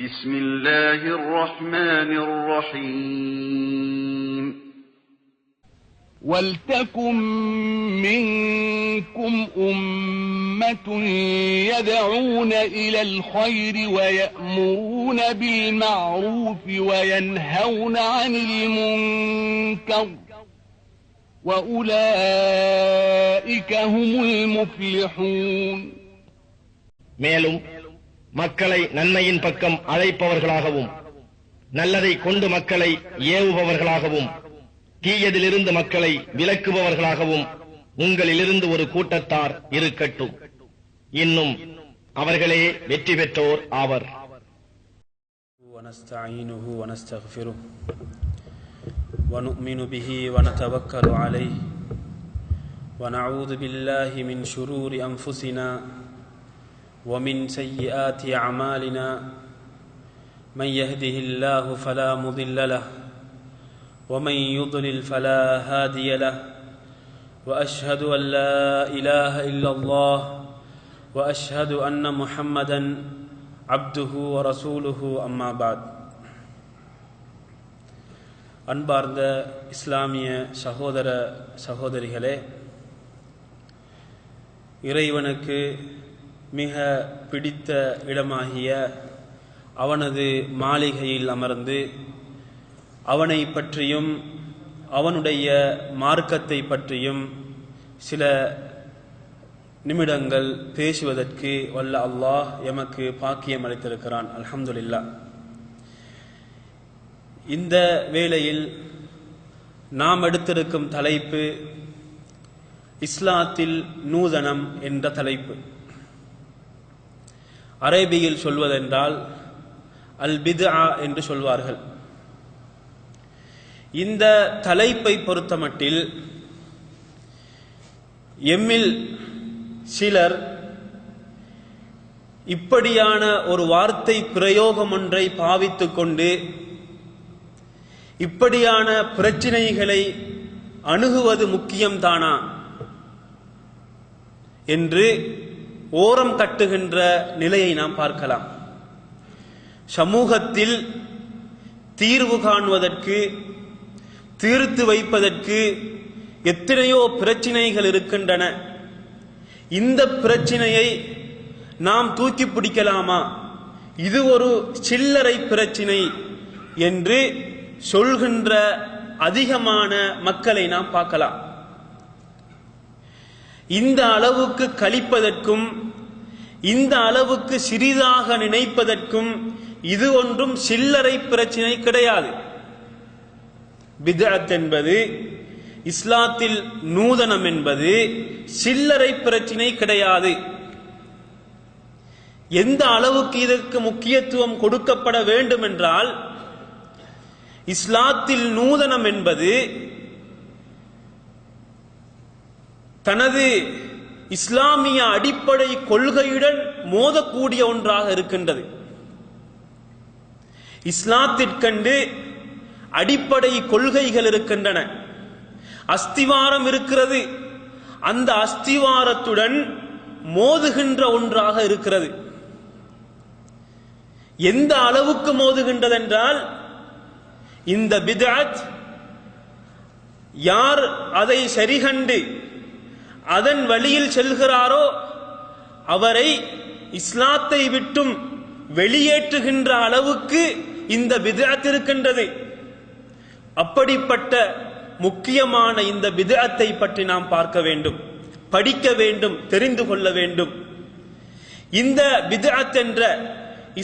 بسم الله الرحمن الرحيم وَلْتَكُنْ مِنْكُمْ أُمَّةٌ يَدْعُونَ إِلَى الْخَيْرِ وَيَأْمُرُونَ بِالْمَعْرُوفِ وَيَنْهَوْنَ عَنِ الْمُنْكَرِ وَأُولَئِكَ هُمُ الْمُفْلِحُونَ. மேலும் மக்களை நன்மையின் பக்கம் அழைப்பவர்களாகவும் நல்லதை கொண்டு மக்களை ஏவுபவர்களாகவும் தீயதிலிருந்து மக்களை விலக்குபவர்களாகவும் உங்களிலிருந்து ஒரு கூட்டத்தார் இருக்கட்டும். இன்னும் அவர்களே வெற்றி பெற்றோர் ஆவர். ونستعينه ونستغفره ونؤمن به ونتوكل عليه ونعوذ بالله من شرور أنفسنا ومن سيئات أعمالنا من يهده الله فلا مضل له ومن يضلل فلا هادي له وأشهد أن لا إله إلا الله وأشهد أن محمدا عبده ورسوله أما بعد. அன்பார்ந்த இஸ்லாமிய சகோதர சகோதரிகளே, இறைவனுக்கு மிக பிடித்த இடமாகிய அவனது மாளிகையில் அமர்ந்து அவனை பற்றியும் அவனுடைய மார்க்கத்தை பற்றியும் சில நிமிடங்கள் பேசுவதற்கு வல்ல அல்லாஹ் எமக்கு பாக்கியம் அளித்திருக்கிறான். அல்ஹம்துலில்லாஹ். இந்த வேளையில் நாம் எடுத்திருக்கும் தலைப்பு இஸ்லாத்தில் நூதனம் என்ற தலைப்பு. அரபியில் சொல்வதென்றால் அல் பித்ஆ என்று சொல்வார்கள். இந்த தலைப்பை பொறுத்தமட்டில் எம்மில் சிலர் இப்படியான ஒரு வார்த்தை பிரயோகம் ஒன்றை பாவித்துக் கொண்டு இப்படியான பிரச்சினைகளை அணுகுவது முக்கியம்தானா என்று ஓரம் கட்டுகின்ற நிலையை நாம் பார்க்கலாம். சமூகத்தில் தீர்வு காணுவதற்கு, தீர்த்து வைப்பதற்கு எத்தனையோ பிரச்சினைகள் இருக்கின்றன. இந்த பிரச்சினையை நாம் தூக்கி பிடிக்கலாமா, இது ஒரு சில்லறை பிரச்சினை என்று சொல்கின்ற அதிகமான மக்களை நாம் பார்க்கலாம். இந்த அளவுக்கு கழிப்பதற்கும் இந்த அளவுக்கு சிறிதாக நினைப்பதற்கும் இது ஒன்றும் சில்லறை பிரச்சினை கிடையாது. பித்அத் என்பது, இஸ்லாத்தில் நூதனம் என்பது சில்லறை பிரச்சினை கிடையாது. எந்த அளவுக்கு இதற்கு முக்கியத்துவம் கொடுக்கப்பட வேண்டும் என்றால், இஸ்லாத்தில் நூதனம் என்பது தனது இஸ்லாமிய அடிப்படை கொள்கையுடன் மோதக்கூடிய ஒன்றாக இருக்கின்றது. இஸ்லாத்திற்கென்று அடிப்படை கொள்கைகள் இருக்கின்றன, அஸ்திவாரம் இருக்கிறது. அந்த அஸ்திவாரத்துடன் மோதுகின்ற ஒன்றாக இருக்கிறது. எந்த அளவுக்கு மோதுகின்றது என்றால், இந்த பித்அத் யார் அதை சரிகண்டு அதன் வழியில் செல்கிறாரோ அவரை இஸ்லாத்தை விட்டும் வெளியேற்றுகின்ற அளவுக்கு இந்த பித்அத் இருக்கின்றது. அப்படிப்பட்ட முக்கியமான இந்த பித்அத்தை பற்றி நாம் பார்க்க வேண்டும், படிக்க வேண்டும், தெரிந்து கொள்ள வேண்டும். இந்த பித்அத் என்ற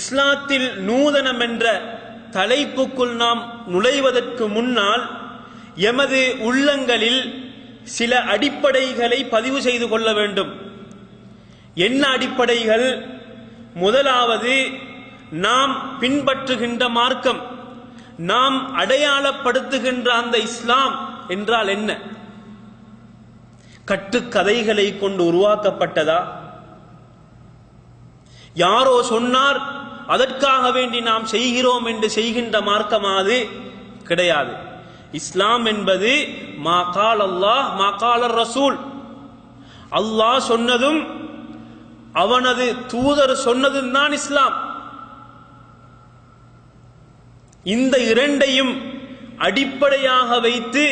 இஸ்லாத்தில் நூதனம் என்ற தலைப்புக்குள் நாம் நுழைவதற்கு முன்னால் எமது உள்ளங்களில் சில அடிப்படைகளை பதிவு செய்து கொள்ள வேண்டும். என்ன அடிப்படைகள்? முதலாவது, நாம் பின்பற்றுகின்ற மார்க்கம், நாம் அடையாளப்படுத்துகின்ற அந்த இஸ்லாம் என்றால் என்ன? கட்டுக்கதைகளை கொண்டு உருவாக்கப்பட்டதா? யாரோ சொன்னார் அதற்காக வேண்டி நாம் செய்கிறோம் என்று செய்கின்ற மார்க்கமாது கிடையாது. இஸ்லாம் என்பது மா கால் அல்லாஹ் மா கால ரசூல், அல்லாஹ் சொன்னதும் அவனது தூதர் சொன்னதும் தான் இஸ்லாம். இந்த இரண்டையும் அடிப்படையாக வைத்து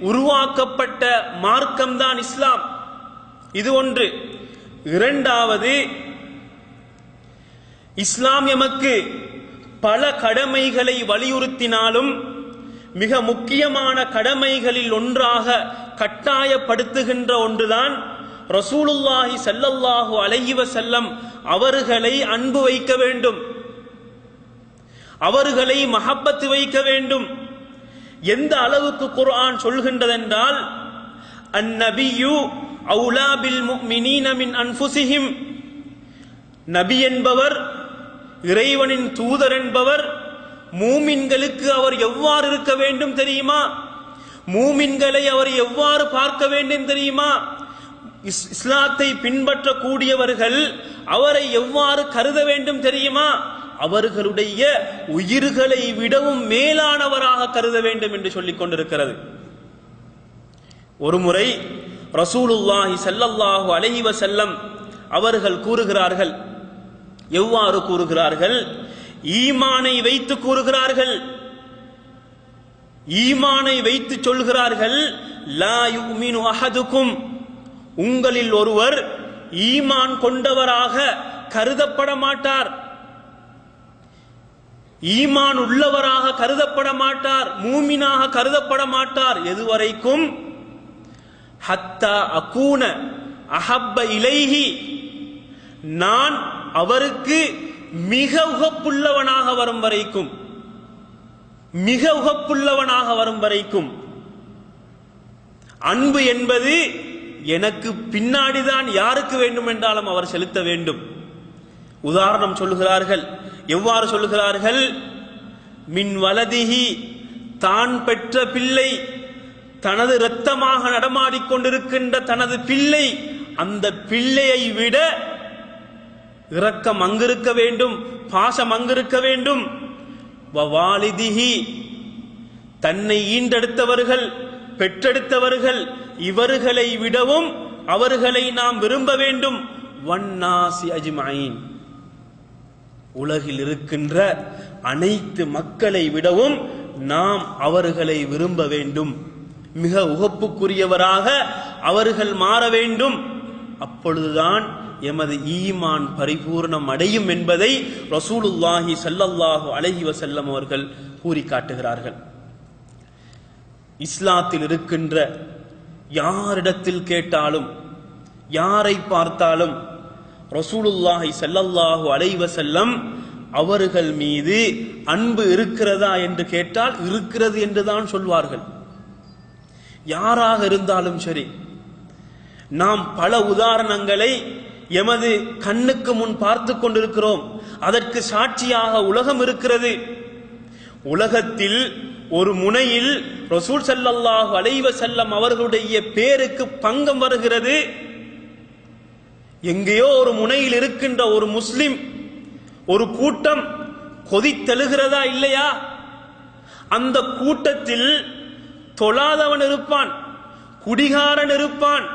உருவாக்கப்பட்ட மார்க்கம்தான் இஸ்லாம். இது ஒன்று. இரண்டாவது, இஸ்லாம் எமக்கு பல கடமைகளை வலியுறுத்தினாலும் மிக முக்கியமான கடமைகளில் ஒன்றாக கட்டாயப்படுத்துகின்ற ஒன்றுதான் ரசூலுல்லாஹி ஸல்லல்லாஹு அலைஹி வஸல்லம் அவர்களை அன்பு வைக்க வேண்டும், அவர்களை மஹப்பத்து வைக்க வேண்டும். எந்த அளவுக்கு குர்ஆன் சொல்கின்றதென்றால், அந்நபியு அவுலா பில் முஃமினீன மின் அன்ஃபுஸிஹிம், நபி என்பவர், இறைவனின் தூதர் என்பவர் மூமின்களுக்கு அவர் எவ்வாறு இருக்க வேண்டும் தெரியுமா? மூமின்களை அவர் எவ்வாறு பார்க்க வேண்டும் தெரியுமா? இஸ்லாத்தை பின்பற்றக்கூடியவர்கள் அவரை எவ்வாறு கருத வேண்டும் தெரியுமா? அவர்களுடைய உயிர்களை விடவும் மேலானவராக கருத வேண்டும் என்று சொல்லிக் கொண்டிருக்கிறது. ஒருமுறை ரசூலுல்லாஹி ஸல்லல்லாஹு அலைஹி வஸல்லம் அவர்கள் கூறுகிறார்கள். எவ்வாறு கூறுகிறார்கள்? ஈமானை வைத்து கூறுகிறார்கள். ஈமானை வைத்து சொல்கிறார்கள், லா யுமினு அஹதுக்கும், உங்களில் ஒருவர் ஈமான் கொண்டவராக கருதப்பட மாட்டார், ஈமான் உள்ளவராக கருதப்பட மாட்டார், மூமினாக கருதப்பட மாட்டார். எதுவரைக்கும்? ஹத்தா அகூன அஹப்ப இலைஹி, நான் அவருக்கு மிக உகப்புள்ளவனாக வரும் வரைக்கும், மிக உகப்புள்ளவனாக வரும் வரைக்கும். அன்பு என்பது எனக்கு பின்னாடிதான் யாருக்கு வேண்டும் என்றாலும் அவர் செலுத்த வேண்டும். உதாரணம் சொல்லுகிறார்கள். எவ்வாறு சொல்லுகிறார்கள்? மின் வலதிஹி, தான் பெற்ற பிள்ளை, தனது இரத்தமாக நடமாடிக்கொண்டிருக்கின்ற தனது பிள்ளை, அந்த பிள்ளையை விட இரக்கம் அங்கிருக்க வேண்டும், பாசம் அங்கிருக்க வேண்டும். வவாலிதிஹி, தன்னை ஈண்டெடுத்தவர்கள், பெற்றெடுத்தவர்கள், இவர்களை விடவும் அவர்களை நாம் விரும்ப வேண்டும். வன்னாசி அஜ்மஈன், உலகில் இருக்கின்ற அனைத்து மக்களை விடவும் நாம் அவர்களை விரும்ப வேண்டும். மிக உகப்புக்குரியவராக அவர்கள் மாற வேண்டும். அப்பொழுதுதான் எமது ஈமான் பரிபூர்ணம் அடையும் என்பதை ரசூலுல்லாஹி ஸல்லல்லாஹு அலைஹி வஸல்லம் அவர்கள் கூறி காட்டுகிறார்கள். இஸ்லாத்தில் இருக்கின்ற யாரிடத்தில் கேட்டாலும், யாரை பார்த்தாலும் ரசூலுல்லாஹி ஸல்லல்லாஹு அலைஹி வஸல்லம் அவர்கள் மீது அன்பு இருக்கிறதா என்று கேட்டால் இருக்கிறது என்றுதான் சொல்வார்கள். யாராக இருந்தாலும் சரி. நாம் பல உதாரணங்களை எமது கண்ணுக்கு முன் பார்த்து கொண்டிருக்கிறோம். அதற்கு சாட்சியாக உலகம் இருக்கிறது. உலகத்தில் ஒரு முனையில் ரசூல் ஸல்லல்லாஹு அலைஹி வஸல்லம் அவர்களுடைய பேருக்கு பங்கம் வருகிறது. எங்கேயோ ஒரு முனையில் இருக்கின்ற ஒரு முஸ்லிம், ஒரு கூட்டம் கொதித்தெழுகிறதா இல்லையா? அந்த கூட்டத்தில் தொழாதவன் இருப்பான், குடிகாரன் இருப்பான்.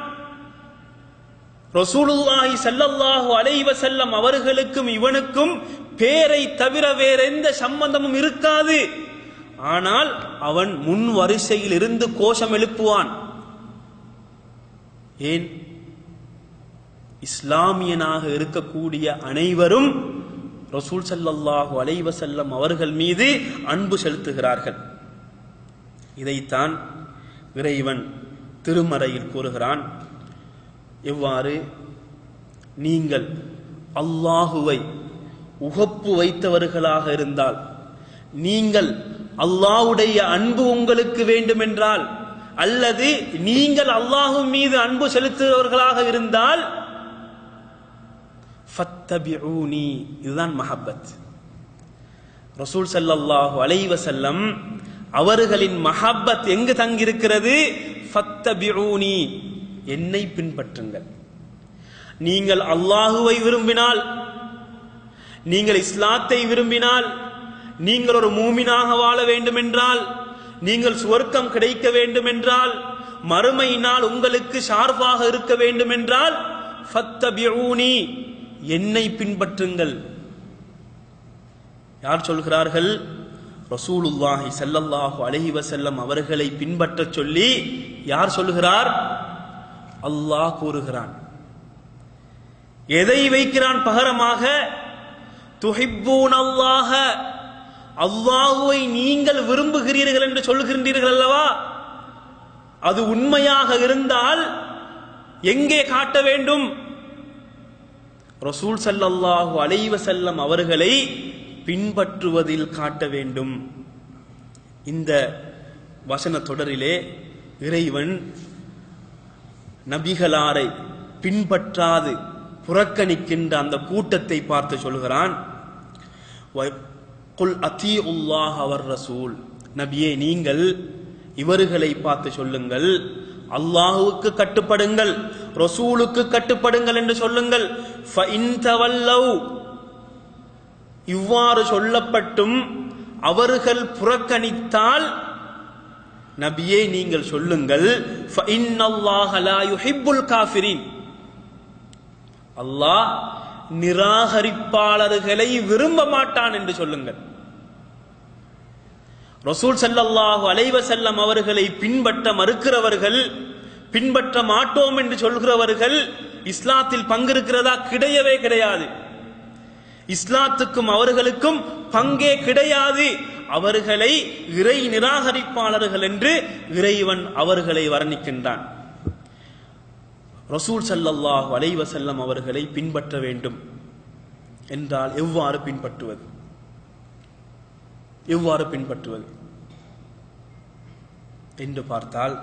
ரசூலுல்லாஹி ஸல்லல்லாஹு அலைஹி வஸல்லம் அவர்களுக்கும் இவனுக்கும் பேரை தவிர வேற எந்த சம்பந்தமும் இருக்காது. ஆனால் அவன் முன் வரிசையில் இருந்து கோஷம் எழுப்புவான். ஏன்? இஸ்லாமியனாக இருக்கக்கூடிய அனைவரும் ரசூல் ஸல்லல்லாஹு அலைஹி வஸல்லம் அவர்கள் மீது அன்பு செலுத்துகிறார்கள். இதைத்தான் இறைவன் திருமறையில் கூறுகிறான். எவ்வாறு? நீங்கள் அல்லாஹுவை உகப்பு வைத்தவர்களாக இருந்தால், நீங்கள் அல்லாஹ்வுடைய அன்பு உங்களுக்கு வேண்டும் என்றால், அல்லது நீங்கள் அல்லாஹ் மீது அன்பு செலுத்துபவர்களாக இருந்தால், ஃபத்தபிஊனி, இதுதான் மஹப்பத். ரசூல் ஸல்லல்லாஹு அலைஹி வஸல்லம் அவர்களின் மஹப்பத் எங்கு தங்கியிருக்கிறது? ஃபத்தபிஊனி, என்னை பின்பற்றுங்கள். நீங்கள் அல்லாஹுவை விரும்பினால், நீங்கள் இஸ்லாத்தை விரும்பினால், நீங்கள் ஒரு மூமினாக வாழ வேண்டும் என்றால், நீங்கள் சுவர்க்கம் கிடைக்க வேண்டும் என்றால், மறுமை நாள் உங்களுக்கு ஷார்பாக இருக்க வேண்டும் என்றால், ஃபத்தபிஊனி, என்னை பின்பற்றுங்கள். யார் சொல்கிறார்கள்? ரசூலுல்லாஹி ஸல்லல்லாஹு அலைஹி வஸல்லம் அவர்களை பின்பற்றச் சொல்லி யார் சொல்லுகிறார்? அல்லாஹ் கூறுகிறான். எதை வைக்கிறான் பகரமாக? துஹிப்பூனல்லாஹ, அல்லாஹ்வை நீங்கள் விரும்புகிறீர்கள் என்று சொல்லுகின்றீர்கள் அல்லவா? அது உண்மையாக இருந்தால் எங்கே காட்ட வேண்டும்? ரசூல் ஸல்லல்லாஹு அலைஹி வஸல்லம் அவர்களை பின்பற்றுவதில் காட்ட வேண்டும். இந்த வசன தொடரிலே இறைவன் நபிகளாரை பின்பற்றாது புறக்கணிக்கின்ற அந்த கூட்டத்தை பார்த்து சொல்கிறான், குல் அத்தீஉல்லாஹ வர் ரசூல், நபியே நீங்கள் இவர்களை பார்த்து சொல்லுங்கள், அல்லாஹுவுக்கு கட்டுப்படுங்கள், ரசூலுக்கு கட்டுப்படுங்கள் என்று சொல்லுங்கள். ஃபஇன் தவல்லவ், இவ்வாறு சொல்லப்பட்டும் அவர்கள் புறக்கணித்தால் நபியே நீங்கள் சொல்லுங்கள், ஃபஇன்னல்லாஹ லா யுஹிப்புல் காஃபிரீன், அல்லாஹ் நிராகரிப்பாளர்களை விரும்ப மாட்டான் என்று சொல்லுங்கள். ரசூல் ஸல்லல்லாஹு அலைஹி வஸல்லம் அவர்களை பின்பற்ற மறுக்கிறவர்கள், பின்பற்ற மாட்டோம் என்று சொல்கிறவர்கள் இஸ்லாத்தில் பங்கிருக்கிறதா? கிடையவே கிடையாது. இஸ்லாத்துக்கும் அவர்களுக்கும் பங்கே கிடையாது. அவர்களை இறை நிராகரிப்பாளர்கள் என்று இறைவன் அவர்களை வர்ணிக்கின்றான். ரசூல் ஸல்லல்லாஹு அலைஹி வஸல்லம் அவர்களை பின்பற்ற வேண்டும் என்றால் எவ்வாறு பின்பற்றுவது? எவ்வாறு பின்பற்றுவது என்று பார்த்தால்,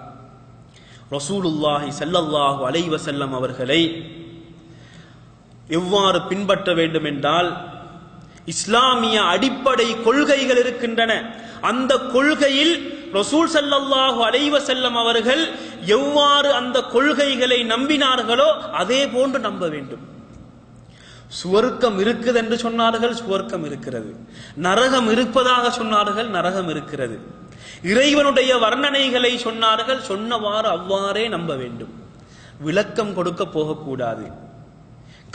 ரசூலுல்லாஹி ஸல்லல்லாஹு அலைஹி வஸல்லம் அவர்களை எவ்வாறு பின்பற்ற வேண்டும் என்றால், இஸ்லாமிய அடிப்படை கொள்கைகள் இருக்கின்றன. அந்த கொள்கையில் ரசூல் ஸல்லல்லாஹு அலைஹி வஸல்லம் அவர்கள் எவ்வாறு அந்த கொள்கைகளை நம்பினார்களோ அதே போன்று நம்ப வேண்டும். சுவர்க்கம் இருக்குது என்று சொன்னார்கள், சுவர்க்கம் இருக்கிறது. நரகம் இருப்பதாக சொன்னார்கள், நரகம் இருக்கிறது. இறைவனுடைய வர்ணனைகளை சொன்னார்கள், சொன்னவாறு அவ்வாறே நம்ப வேண்டும். விளக்கம் கொடுக்க போகக்கூடாது,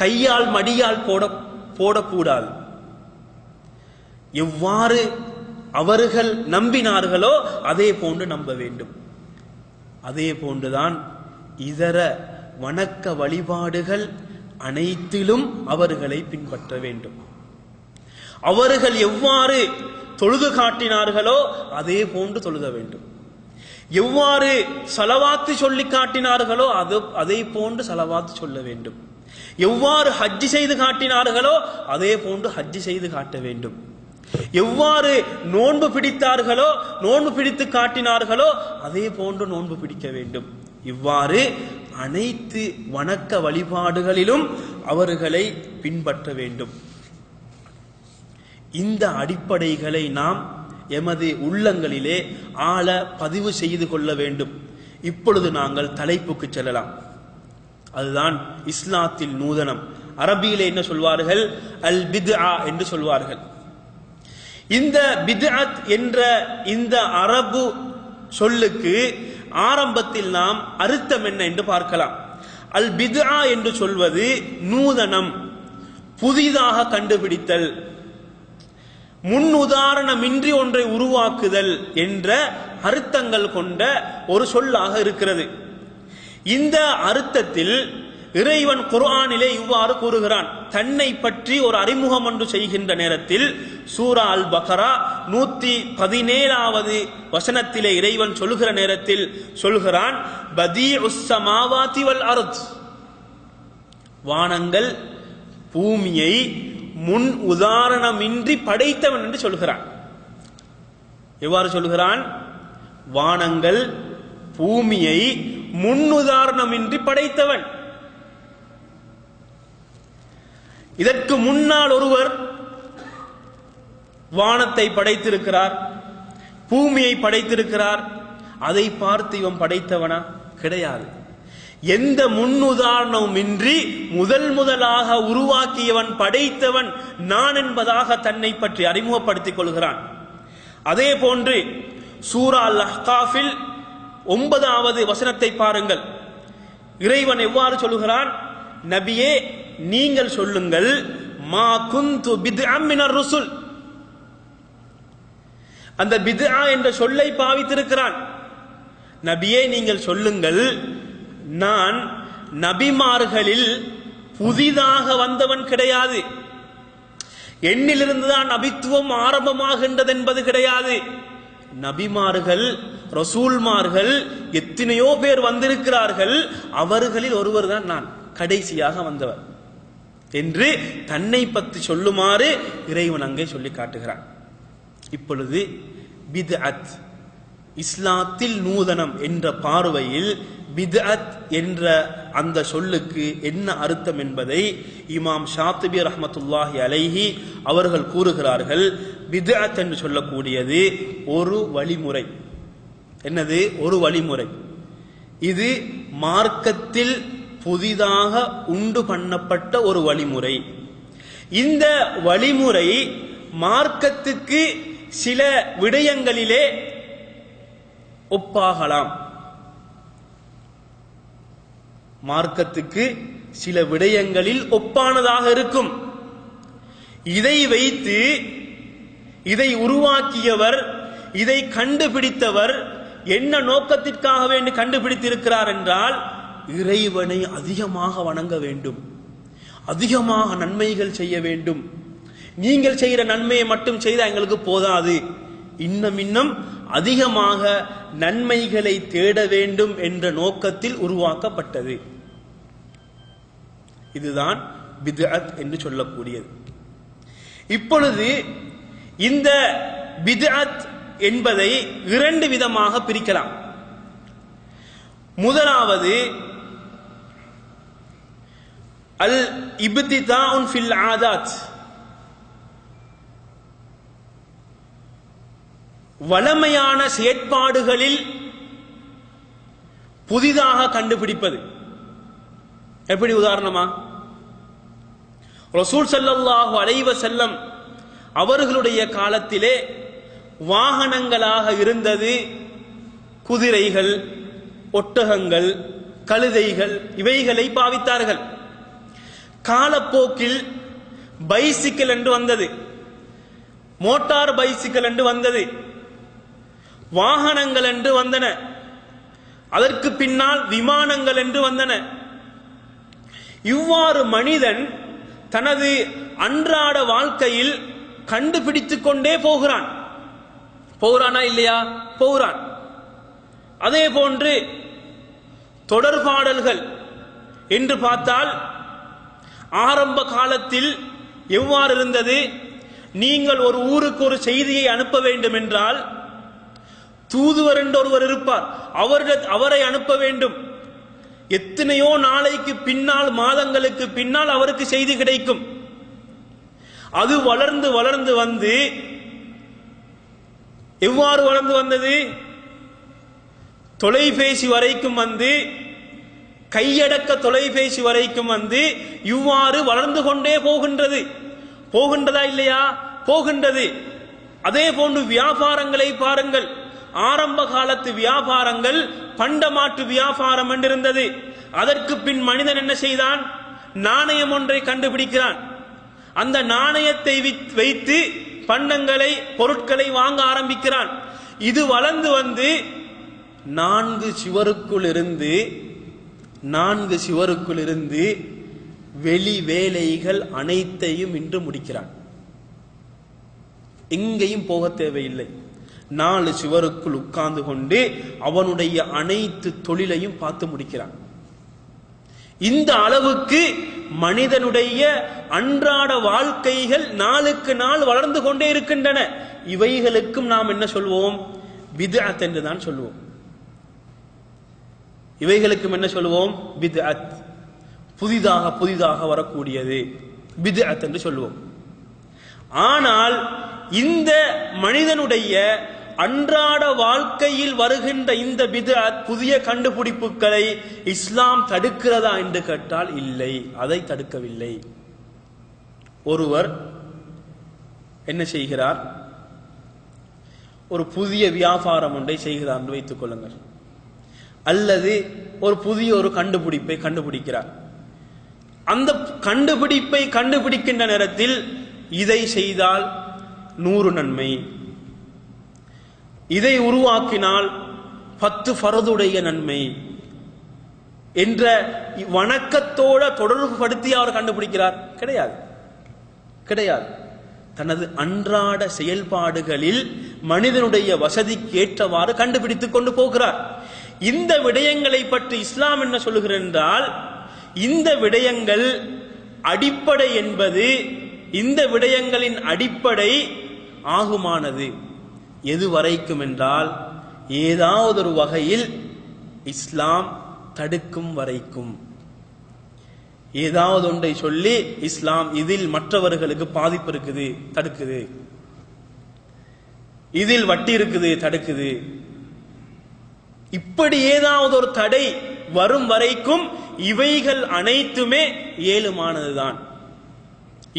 கையால் மடியால் போடக்கூடாது. எவ்வாறு அவர்கள் நம்பினார்களோ அதே போன்று நம்ப வேண்டும். அதே போன்றுதான் இதர வணக்க வழிபாடுகள் அனைத்திலும் அவர்களை பின்பற்ற வேண்டும். அவர்கள் எவ்வாறு தொழுது காட்டினார்களோ அதே போன்று தொழுத வேண்டும். எவ்வாறு ஸலவாத்து சொல்லி காட்டினார்களோ அதே போன்று ஸலவாத்து சொல்ல வேண்டும். எவ்வாறு ஹஜ் செய்து காட்டினார்களோ அதே போன்று ஹஜ் செய்து காட்ட வேண்டும். எவ்வாறு நோன்பு பிடித்தார்களோ, நோன்பு பிடித்து காட்டினார்களோ அதே போன்று நோன்பு பிடிக்க வேண்டும். இவ்வாறு அனைத்து வணக்க வழிபாடுகளிலும் அவர்களை பின்பற்ற வேண்டும். இந்த அடிப்படைகளை நாம் எமது உள்ளங்களிலே ஆழ பதிவு செய்து கொள்ள வேண்டும். இப்பொழுது நாங்கள் தலைப்புக்கு செல்லலாம். அதுதான் இஸ்லாத்தில் நூதனம். அரபியிலே என்ன சொல்வார்கள்? அல் பித்ஆ என்று சொல்வார்கள். இந்த பித்அத் என்ற இந்த அரபு சொல்லுக்கு ஆரம்பத்தில் நாம் அர்த்தம் என்ன என்று பார்க்கலாம். அல் பித்ஆ என்று சொல்வது நூதனம், புதிதாக கண்டுபிடித்தல், முன் உதாரணமின்றி ஒன்றை உருவாக்குதல் என்ற அர்த்தங்கள் கொண்ட ஒரு சொல்லாக இருக்கிறது. இந்த அர்த்தத்தில் இறைவன் குர்ஆனிலே இவ்வாறு கூறுகிறான். தன்னை பற்றி ஒரு அறிமுகம் ஒன்று செய்கின்ற நேரத்தில் சூரா அல் பக்ரா 117வது வசனத்திலே இறைவன் சொல்லுகிற நேரத்தில் சொல்கிறான், பதீஉஸ் ஸமாவாதி வல் அர்த், வானங்கள் பூமியை முன் உதாரணமின்றி படைத்தவன் என்று சொல்கிறான். எவ்வாறு சொல்கிறான்? வானங்கள் பூமியை முன் உதாரணமின்றி படைத்தவன். இதற்கு முன்னால் ஒருவர் வானத்தை படைத்திருக்கிறார், பூமியை படைத்திருக்கிறார். அதை பார்த்து இவன் படைத்தவனா? கிடையாது. எந்த முன்னுதாரணமும் இன்றி முதலாக உருவாக்கியவன், படைத்தவன் நான் என்பதாக தன்னை பற்றி அறிமுகப்படுத்திக் கொள்கிறான். அதே போன்று சூரா அல் அஹ்காஃபில் 9வது வசனத்தை பாருங்கள். இறைவன் எவ்வாறு சொல்லுகிறான்? நபியே நீங்கள் சொல்லுங்கள், மா குந்து பித்அம் மினர் ருசுல், அந்த பித்ஆ என்ற சொல்லை பாவித்திருக்கிறான். நபியே நீங்கள் சொல்லுங்கள், நான் நபிமார்களில் புதிதாக வந்தவன் கிடையாது, என்னிலிருந்துதான் நபித்துவம் ஆரம்பமாகின்றது என்பது கிடையாது. நபிமார்கள் ரசூல்மார்கள் எத்தனையோ பேர் வந்திருக்கிறார்கள், அவர்களில் ஒருவர் தான் நான், கடைசியாக வந்தவர் என்று தன்னை பற்றி சொல்லுமாறு இறைவன் அங்கே சொல்லி காட்டுகிறான். இப்பொழுது பித்அத், இஸ்லாத்தில் நூதனம் என்ற பார்வையில் பித்அத் என்ற அந்த சொல்லுக்கு என்ன அர்த்தம் என்பதை இமாம் ஷாத்திபி ரஹ்மத்துல்லாஹி அலைஹி அவர்கள் கூறுகிறார்கள். பித்அத் என்று சொல்லக்கூடியது ஒரு வழிமுறை. என்னது? ஒரு வழிமுறை. இது மார்க்கத்தில் புதிதாக உண்டு பண்ணப்பட்ட ஒரு வழிமுறை. இந்த வழிமுறை மார்க்கத்துக்கு சில விடயங்களிலே ஒப்பாகலாம், மார்க்கத்துக்கு சில விடயங்களில் ஒப்பானதாக இருக்கும். இதை வைத்து இதை உருவாக்கியவர், இதை கண்டுபிடித்தவர் என்ன நோக்கத்திற்காக வேண்டி கண்டுபிடித்திருக்கிறார் என்றால், இறைவனை அதிகமாக வணங்க வேண்டும், அதிகமாக நன்மைகள் செய்ய வேண்டும். நீங்கள் செய்கிற நன்மையை மட்டும் செய்தால் எங்களுக்கு போதாது, இன்னும் அதிகமாக நன்மைகளை தேட வேண்டும் என்ற நோக்கத்தில் உருவாக்கப்பட்டது. இதுதான் பித்அத் என்று சொல்லக்கூடியது. இப்பொழுது இந்த பித்அத் என்பதை இரண்டு விதமாக பிரிக்கலாம். முதலாவது அல் இப்திதாஉன் ஃபில் ஆதாத், வளமையான செயற்பாடுகளில் புதிதாக கண்டுபிடிப்பது. எப்படி? உதாரணமா, ரசூல் ஸல்லல்லாஹு அலைஹி வஸல்லம் அவர்களுடைய காலத்திலே வாகனங்களாக இருந்தது குதிரைகள், ஒட்டகங்கள், கழுதைகள், இவைகளை பாவித்தார்கள். காலப்போக்கில் பைசிக்கிள் என்று வந்தது, மோட்டார் பைசிக்கிள் என்று வந்தது, வாகனங்கள் என்று வந்தன, அதற்கு பின்னால் விமானங்கள் என்று வந்தன. இவ்வாறு மனிதன் தனது அன்றாட வாழ்க்கையில் கண்டுபிடித்துக் கொண்டே போகிறான். போகிறானா இல்லையா? போகிறான். அதே போன்று தொடர்பாடல்கள் என்று பார்த்தால், ஆரம்ப காலத்தில் எவ்வாறு இருந்தது? நீங்கள் ஒரு ஊருக்கு ஒரு செய்தியை அனுப்ப வேண்டும் என்றால் தூதுவர் என்று ஒருவர் இருப்பார், அவரை அனுப்ப வேண்டும். எத்தனையோ நாளைக்கு பின்னால், மாதங்களுக்கு பின்னால் அவருக்கு செய்தி கிடைக்கும். அது வளர்ந்து வளர்ந்து வந்து எவ்வாறு வளர்ந்து வந்தது? தொலைபேசி வரைக்கும் வந்து, கையடக்க தொலைபேசி வரைக்கும் வந்து, இவ்வாறு வளர்ந்து கொண்டே போகின்றது. போகின்றதா இல்லையா? போகின்றது. அதே போன்று வியாபாரங்களை பாருங்கள். ஆரம்ப காலத்து வியாபாரங்கள் பண்டமாற்று வியாபாரம் என்றிருந்தது. அதற்கு பின் மனிதன் என்ன செய்தான்? நாணயம் ஒன்றை கண்டுபிடிக்கிறான். அந்த நாணயத்தை வைத்து பண்டங்களை, பொருட்களை வாங்க ஆரம்பிக்கிறான். இது வளர்ந்து வந்து நான்கு சுவருக்குள் இருந்து வெளி வேலைகள் அனைத்தையும் இன்று முடிக்கிறான். எங்கேயும் போக தேவையில்லை. 4 சுவருக்குள் உட்கார்ந்து கொண்டு அவனுடைய அனைத்து தொழிலையும் பார்த்து முடிக்கிறான். இந்த அளவுக்கு மனிதனுடைய அன்றாட வாழ்க்கைகள் நாளுக்கு நாள் வளர்ந்து கொண்டே இருக்கின்றன. இவைகளுக்கும் நாம் என்ன சொல்வோம்? பித்அத் என்று தான் சொல்வோம். இவைகளுக்கும் என்ன சொல்வோம்? பித்அத். புதிதாக புதிதாக வரக்கூடியது பித்அத் என்று சொல்வோம். ஆனால் இந்த மனிதனுடைய அன்றாட வாழ்க்கையில் வருகின்ற இந்த பித்அத், புதிய கண்டுபிடிப்புகளை இஸ்லாம் தடுக்கிறதா என்று கேட்டால் இல்லை, அதை தடுக்கவில்லை. ஒருவர் என்ன செய்கிறார்? ஒரு புதிய வியாபாரம் ஒன்றை செய்கிறார் என்று வைத்துக் கொள்ளுங்கள். அல்லது ஒரு புதிய ஒரு கண்டுபிடிப்பை கண்டுபிடிக்கிறார். அந்த கண்டுபிடிப்பை கண்டுபிடிக்கின்ற நேரத்தில் இதை செய்தால் 100 நன்மை, இதை உருவாக்கினால் 10 ஃபர்துடைய நன்மை என்ற வணக்கத்தோட தொடர்பு படுத்தி அவர் கண்டுபிடிக்கிறார்? கிடையாது. தனது அன்றாட செயல்பாடுகளில் மனிதனுடைய வசதிக்கு ஏற்றவாறு கண்டுபிடித்துக் கொண்டு போகிறார். இந்த விடயங்களை பற்றி இஸ்லாம் என்ன சொல்லுகிறது என்றால், இந்த விடயங்கள் அடிப்படை என்பது, இந்த விடயங்களின் அடிப்படை ஆகுமானது எது வரைக்கும் என்றால், ஏதாவது ஒரு வகையில் இஸ்லாம் தடுக்கும் வரைக்கும். ஏதாவது ஒன்றை சொல்லி இஸ்லாம் இதில் மற்றவர்களுக்கு பாதிப்பு இருக்குது, தடுக்குது, இதில் வட்டி இருக்குது, தடுக்குது, இப்படி ஏதாவது ஒரு தடை வரும் வரைக்கும் இவைகள் அனைத்துமே ஏழுமானதுதான்.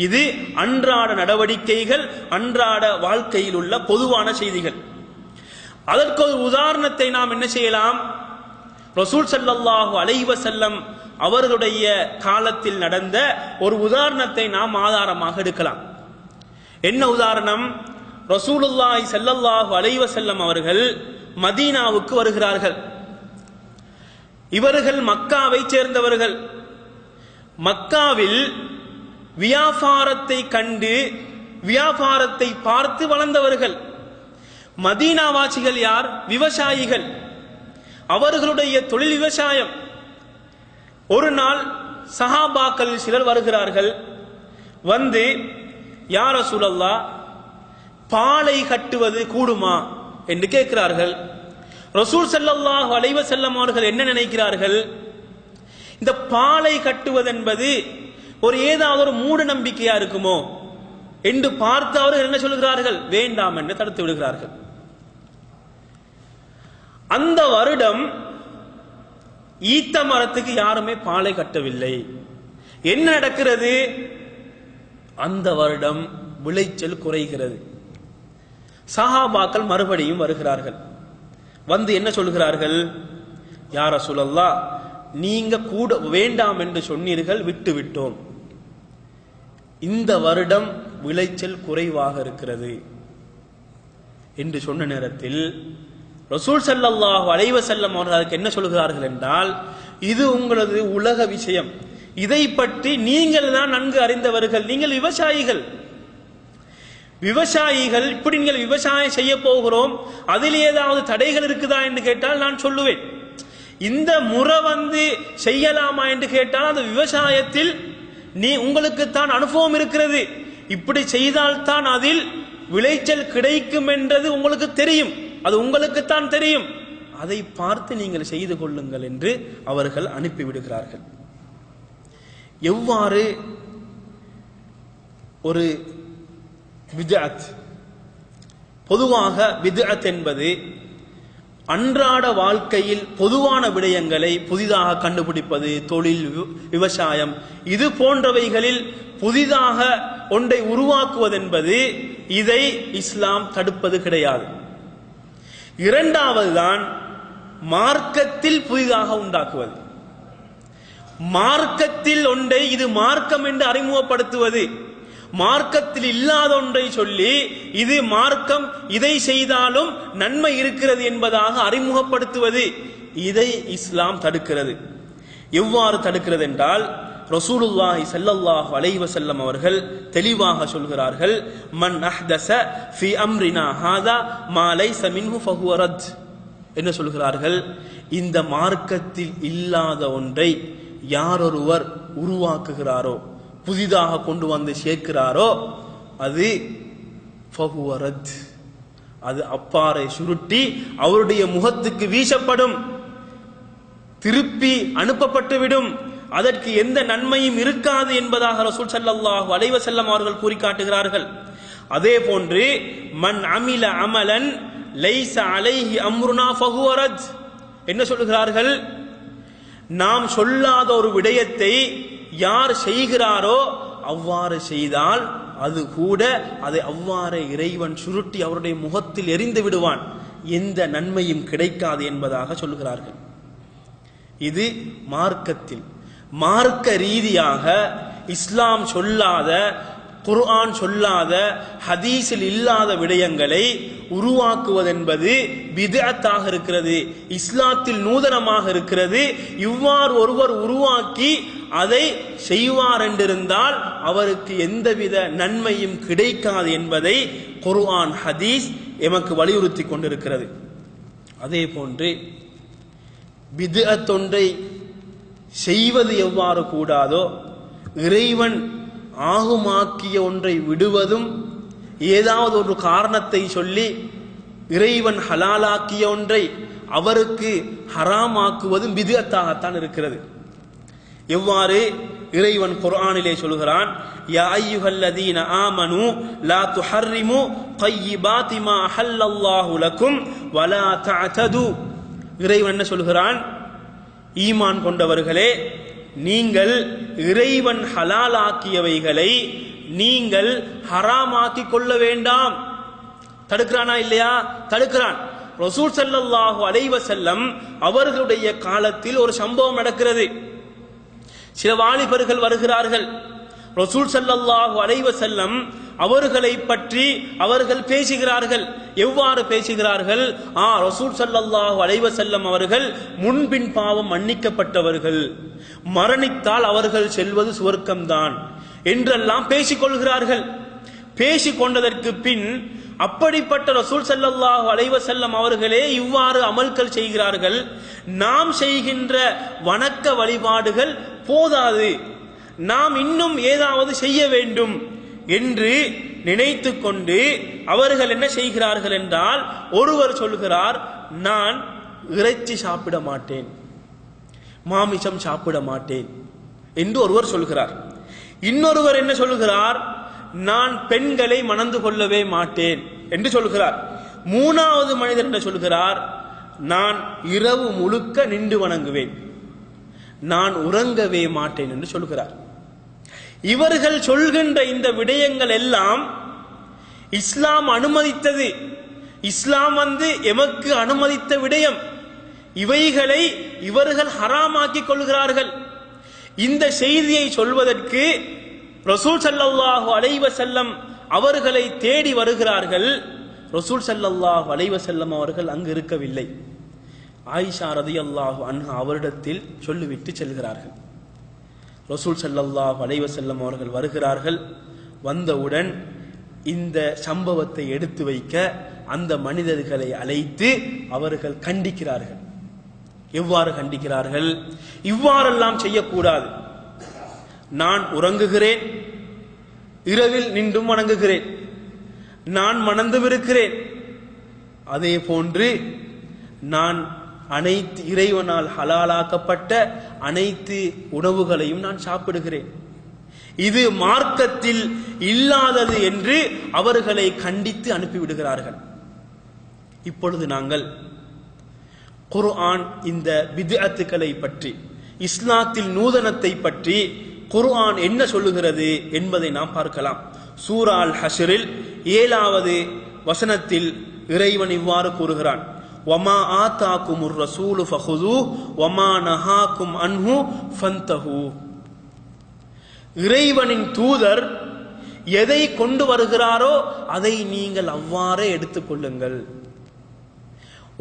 இது அன்றாட நடவடிக்கைகள், அன்றாட வாழ்க்கையில் உள்ள பொதுவான செய்திகள். அதற்கு ஒரு உதாரணத்தை நாம் என்ன செய்யலாம்? ரசூல் ஸல்லல்லாஹு அலைஹி வஸல்லம் அவர்களுடைய காலத்தில் நடந்த ஒரு உதாரணத்தை நாம் ஆதாரமாக எடுக்கலாம். என்ன உதாரணம்? ரசூலுல்லாஹி ஸல்லல்லாஹு அலைஹி வஸல்லம் அவர்கள் மதீனாவுக்கு வருகிறார்கள். இவர்கள் மக்காவை சேர்ந்தவர்கள். மக்காவில் வியாபாரத்தை கண்டு, வியாபாரத்தை பார்த்து வளர்ந்தவர்கள். மதீனாவாசிகள் யார்? விவசாயிகள். அவர்களுடைய தொழில் விவசாயம். ஒரு நாள் சஹாபாக்கள் சிலர் வருகிறார்கள். வந்து, யா ரசூலல்லாஹ், பாலை கட்டுவது கூடுமா என்று கேட்கிறார்கள். ரசூல் ஸல்லல்லாஹு அலைஹி வஸல்லம் அவர்கள் என்ன நினைக்கிறார்கள்? இந்த பாலை கட்டுவது என்பது ஒரு ஏதாவது ஒரு மூட நம்பிக்கையா இருக்குமோ என்று பார்த்து அவர்கள் என்ன சொல்கிறார்கள்? வேண்டாம் என்று தடுத்து விடுகிறார்கள். அந்த வருடம் ஈத்த மரத்துக்கு யாருமே பாலை கட்டவில்லை. என்ன நடக்கிறது? அந்த வருடம் விளைச்சல் குறைகிறது. சஹாபாக்கள் மறுபடியும் வருகிறார்கள். வந்து என்ன சொல்கிறார்கள்? யா ரசூலல்லாஹ், நீங்க கூட வேண்டாம் என்று சொன்னீர்கள், விட்டு விட்டோம். இந்த வருடம் விளைச்சல் குறைவாக இருக்கிறது என்று சொன்ன நேரத்தில் ரசூல் ஸல்லல்லாஹு அலைஹி வஸல்லம் அவர்கள் அதுக்கு என்ன சொல்கிறார்கள் என்றால், இது உங்களது உலக விஷயம், இதை பற்றி நீங்கள் தான் நன்கு அறிந்தவர்கள், நீங்கள் விவசாயிகள். விவசாயிகள் இப்படி நீங்கள் விவசாயம் செய்ய போகிறோம், அதில் ஏதாவது தடைகள் இருக்குதா என்று கேட்டால் நான் சொல்லுவேன். இந்த முறை செய்யலாமா என்று கேட்டால் அந்த விவசாயத்தில் உங்களுக்குத்தான் அனுபவம் இருக்கிறது, இப்படி செய்தால்தான் அதில் விளைச்சல் கிடைக்கும் என்றது உங்களுக்கு தெரியும், அது உங்களுக்குத்தான் தெரியும், அதை பார்த்து நீங்கள் செய்து கொள்ளுங்கள் என்று அவர்கள் அனுப்பிவிடுகிறார்கள். எவ்வாறு ஒரு பித்அத், பொதுவாக பித்அத் என்பது அன்றாட வாழ்க்கையில் பொதுவான விடயங்களை புதிதாக கண்டுபிடிப்பது, தொழில், விவசாயம், இது போன்றவைகளில் புதிதாக ஒன்றை உருவாக்குவதென்பது, இதை இஸ்லாம் தடுப்பது கிடையாது. இரண்டாவதுதான் மார்க்கத்தில் புதிதாக உண்டாக்குவது. மார்க்கத்தில் ஒன்றை இது மார்க்கம் என்று அறிமுகப்படுத்துவது, மார்க்கத்தில் இல்லாத ஒன்றை சொல்லி இது மார்க்கம், இதை செய்தாலும் நன்மை இருக்கிறது என்பதாக அறிமுகப்படுத்துவது, இதை இஸ்லாம் தடுக்கிறது. எவ்வாறு தடுக்கிறது என்றால், ரசூலுல்லாஹி ஸல்லல்லாஹு அலைஹி வஸல்லம் அவர்கள் தெளிவாக சொல்கிறார்கள், மன் அஹ்தஸ ஃபீ அம்ரினா ஹாதா மா லைஸ மின்ஹு ஃபஹுவ ரத். என்ன சொல்கிறார்கள்? இந்த மார்க்கத்தில் இல்லாத ஒன்றை யாரொருவர் உருவாக்குகிறாரோ, புதிதாக கொண்டு வந்து சேர்க்கிறாரோ, அது ஃபஹுவ ரத், அது அப்பாறை சுருட்டி அவருடைய முகத்துக்கு வீசப்படும், திருப்பி அனுப்பப்பட்டுவிடும், அதற்கு எந்த நன்மையும் இருக்காது என்பதாக ரசூல் ஸல்லல்லாஹு அலைஹி வஸல்லம் அவர்கள் கூறி காட்டுகிறார்கள். அதே போன்று மன் அமில அமலன் லைஸ அலைஹி அம்ருனா ஃபஹுவ ரத். என்ன சொல்கிறார்கள்? நாம் சொல்லாத ஒரு விடயத்தை யார் செய்கிறாரோ அவ்வாறு செய்தால் அது கூட அதை அவ்வாறே இறைவன் சுருட்டி அவருடைய முகத்தில் எரிந்து விடுவான், எந்த நன்மையும் கிடைக்காது என்பதாக சொல்கிறார்கள். இது மார்க்கத்தில், மார்க்க ரீதியாக இஸ்லாம் சொல்லாத, குர்ஆன் சொல்லாத ஹதீஸில் இல்லாத விடயங்களை உருவாக்குவதென்பது பித்அத்தாக இருக்கிறது, இஸ்லாத்தில் நூதனமாக இருக்கிறது. இவ்வாறு ஒருவர் உருவாக்கி அதை செய்வார் என்றிருந்தால் அவருக்கு எந்தவித நன்மையும் கிடைக்காது என்பதை குர்ஆன் ஹதீஸ் எமக்கு வலியுறுத்தி கொண்டிருக்கிறது. அதே போன்று பித்அத் ஒன்றை செய்வது எவ்வாறு கூடாதோ, இறைவன் ஆகுமாக்கிய ஒன்றை விடுவதும், ஏதாவது ஒரு காரணத்தை சொல்லி இறைவன் ஹலாலாக்கிய ஒன்றை அவருக்கு ஹராமாக்குவதும் பித்அத்தாகத்தான் இருக்கிறது. எவ்வாறு இறைவன் குர்ஆனிலே சொல்கிறான், யா அய்யுஹல்லதீன ஆமனு லா துஹர்ரிமு தையிபாத்தி மா அஹல்லல்லாஹு லக்கும் வலா தஅதது. இறைவன் என்ன சொல்கிறான்? ஈமான் கொண்டவர்களே, நீங்கள் இறைவன் ஹலாலாக்கியவைகளை நீங்கள் ஹராமாக்கி கொள்ள வேண்டாம். தடுக்கிறானா இல்லையா? தடுக்கிறான். ரசூல் ஸல்லல்லாஹு அலைஹி வஸல்லம் அவர்களுடைய காலத்தில் ஒரு சம்பவம் நடக்கிறது. சில வாலிபர்கள் வருகிறார்கள். ரசூல் ஸல்லல்லாஹு அலைஹி வஸல்லம் அவர்களை பற்றி அவர்கள் பேசுகிறார்கள். எவ்வாறு பேசுகிறார்கள்? ரசூல் ஸல்லல்லாஹு அலைஹி வஸல்லம் அவர்கள் முன்பின் பாவம் மன்னிக்கப்பட்டவர்கள், மரணித்தால் அவர்கள் செல்வது சுவர்க்கம்தான் என்றெல்லாம் பேசிக்கொள்கிறார்கள். பேசிக்கொண்டதற்கு பின் அப்படிப்பட்ட ரசூல் ஸல்லல்லாஹு அலைஹி வஸல்லம் அவர்களே இவ்வாறு அமல்கள் செய்கிறார்கள், நாம் செய்கின்ற வணக்க வழிபாடுகள் போதாது, நாம் இன்னும் ஏதாவது செய்ய வேண்டும் என்று நினைத்து கொண்டு அவர்கள் என்ன செய்கிறார்கள் என்றால், ஒருவர் சொல்கிறார், நான் இறைச்சி சாப்பிட மாட்டேன், மாமிசம் சாப்பிட மாட்டேன் என்று ஒருவர் சொல்கிறார். இன்னொருவர் என்ன சொல்கிறார்? நான் பெண்களை மணந்து கொள்ளவே மாட்டேன் என்று சொல்கிறார். மூணாவது மனிதர் என்ன சொல்கிறார்? நான் இரவு முழுக்க நின்று வணங்குவேன், நான் உறங்கவே மாட்டேன் என்று சொல்கிறார். இவர்கள் சொல்கின்ற இந்த விடயங்கள் எல்லாம் இஸ்லாம் அனுமதித்தது, இஸ்லாம் எமக்கு அனுமதித்த விடயம். இவைகளை இவர்கள் ஹராமாக்கி கொள்கிறார்கள். இந்த செய்தியை சொல்வதற்கு ரசூல் ஸல்லல்லாஹு அலைஹி வஸல்லம் அவர்களை தேடி வருகிறார்கள். ரசூல் ஸல்லல்லாஹு அலைஹி வஸல்லம் அவர்கள் அங்கு இருக்கவில்லை. ஆயிஷா ரலியல்லாஹு அன்ஹா அவரிடத்தில் சொல்லிவிட்டு செல்கிறார்கள். ரசூல் ஸல்லல்லாஹு அலைஹி வஸல்லம் அவர்கள் வருகிறார்கள். வந்தவுடன் இந்த சம்பவத்தை எடுத்து வைக்க அந்த மனிதர்களை அழைத்து அவர்கள் கண்டிக்கிறார்கள். எவ்வாறு கண்டிக்கிறார்கள்? இவ்வாறெல்லாம் செய்யக்கூடாது. நான் உறங்குகிறேன், இரவில் நின்றும் வணங்குகிறேன், நான் மணந்துவிருக்கிறேன், அதே போன்று நான் அனைத்து இறைவனால் ஹலாலாக்கப்பட்ட அனைத்து உணவுகளையும் நான் சாப்பிடுகிறேன். இது மார்க்கத்தில் இல்லாதது என்று அவர்களை கண்டித்து அனுப்பிவிடுகிறார்கள். இப்பொழுது நாங்கள் குர்ஆன் இந்த பித்அத்துகளை பற்றி, இஸ்லாத்தில் நூதனத்தை பற்றி குர்ஆன் என்ன சொல்லுகிறது என்பதை நாம் பார்க்கலாம். சூரா அல் ஹஷ்ரில் 7வது வசனத்தில் இறைவன் இவ்வாறு கூறுகிறான், வமா ஆதாகுமுர் ரசூலு ஃபஹுதூஹு வமா நஹாகும் அன்ஹு ஃபன்தஹூ. இறைவனின் தூதர் எதை கொண்டு வருகிறாரோ அதை நீங்கள் அவ்வாறே எடுத்துக்கொள்ளுங்கள்.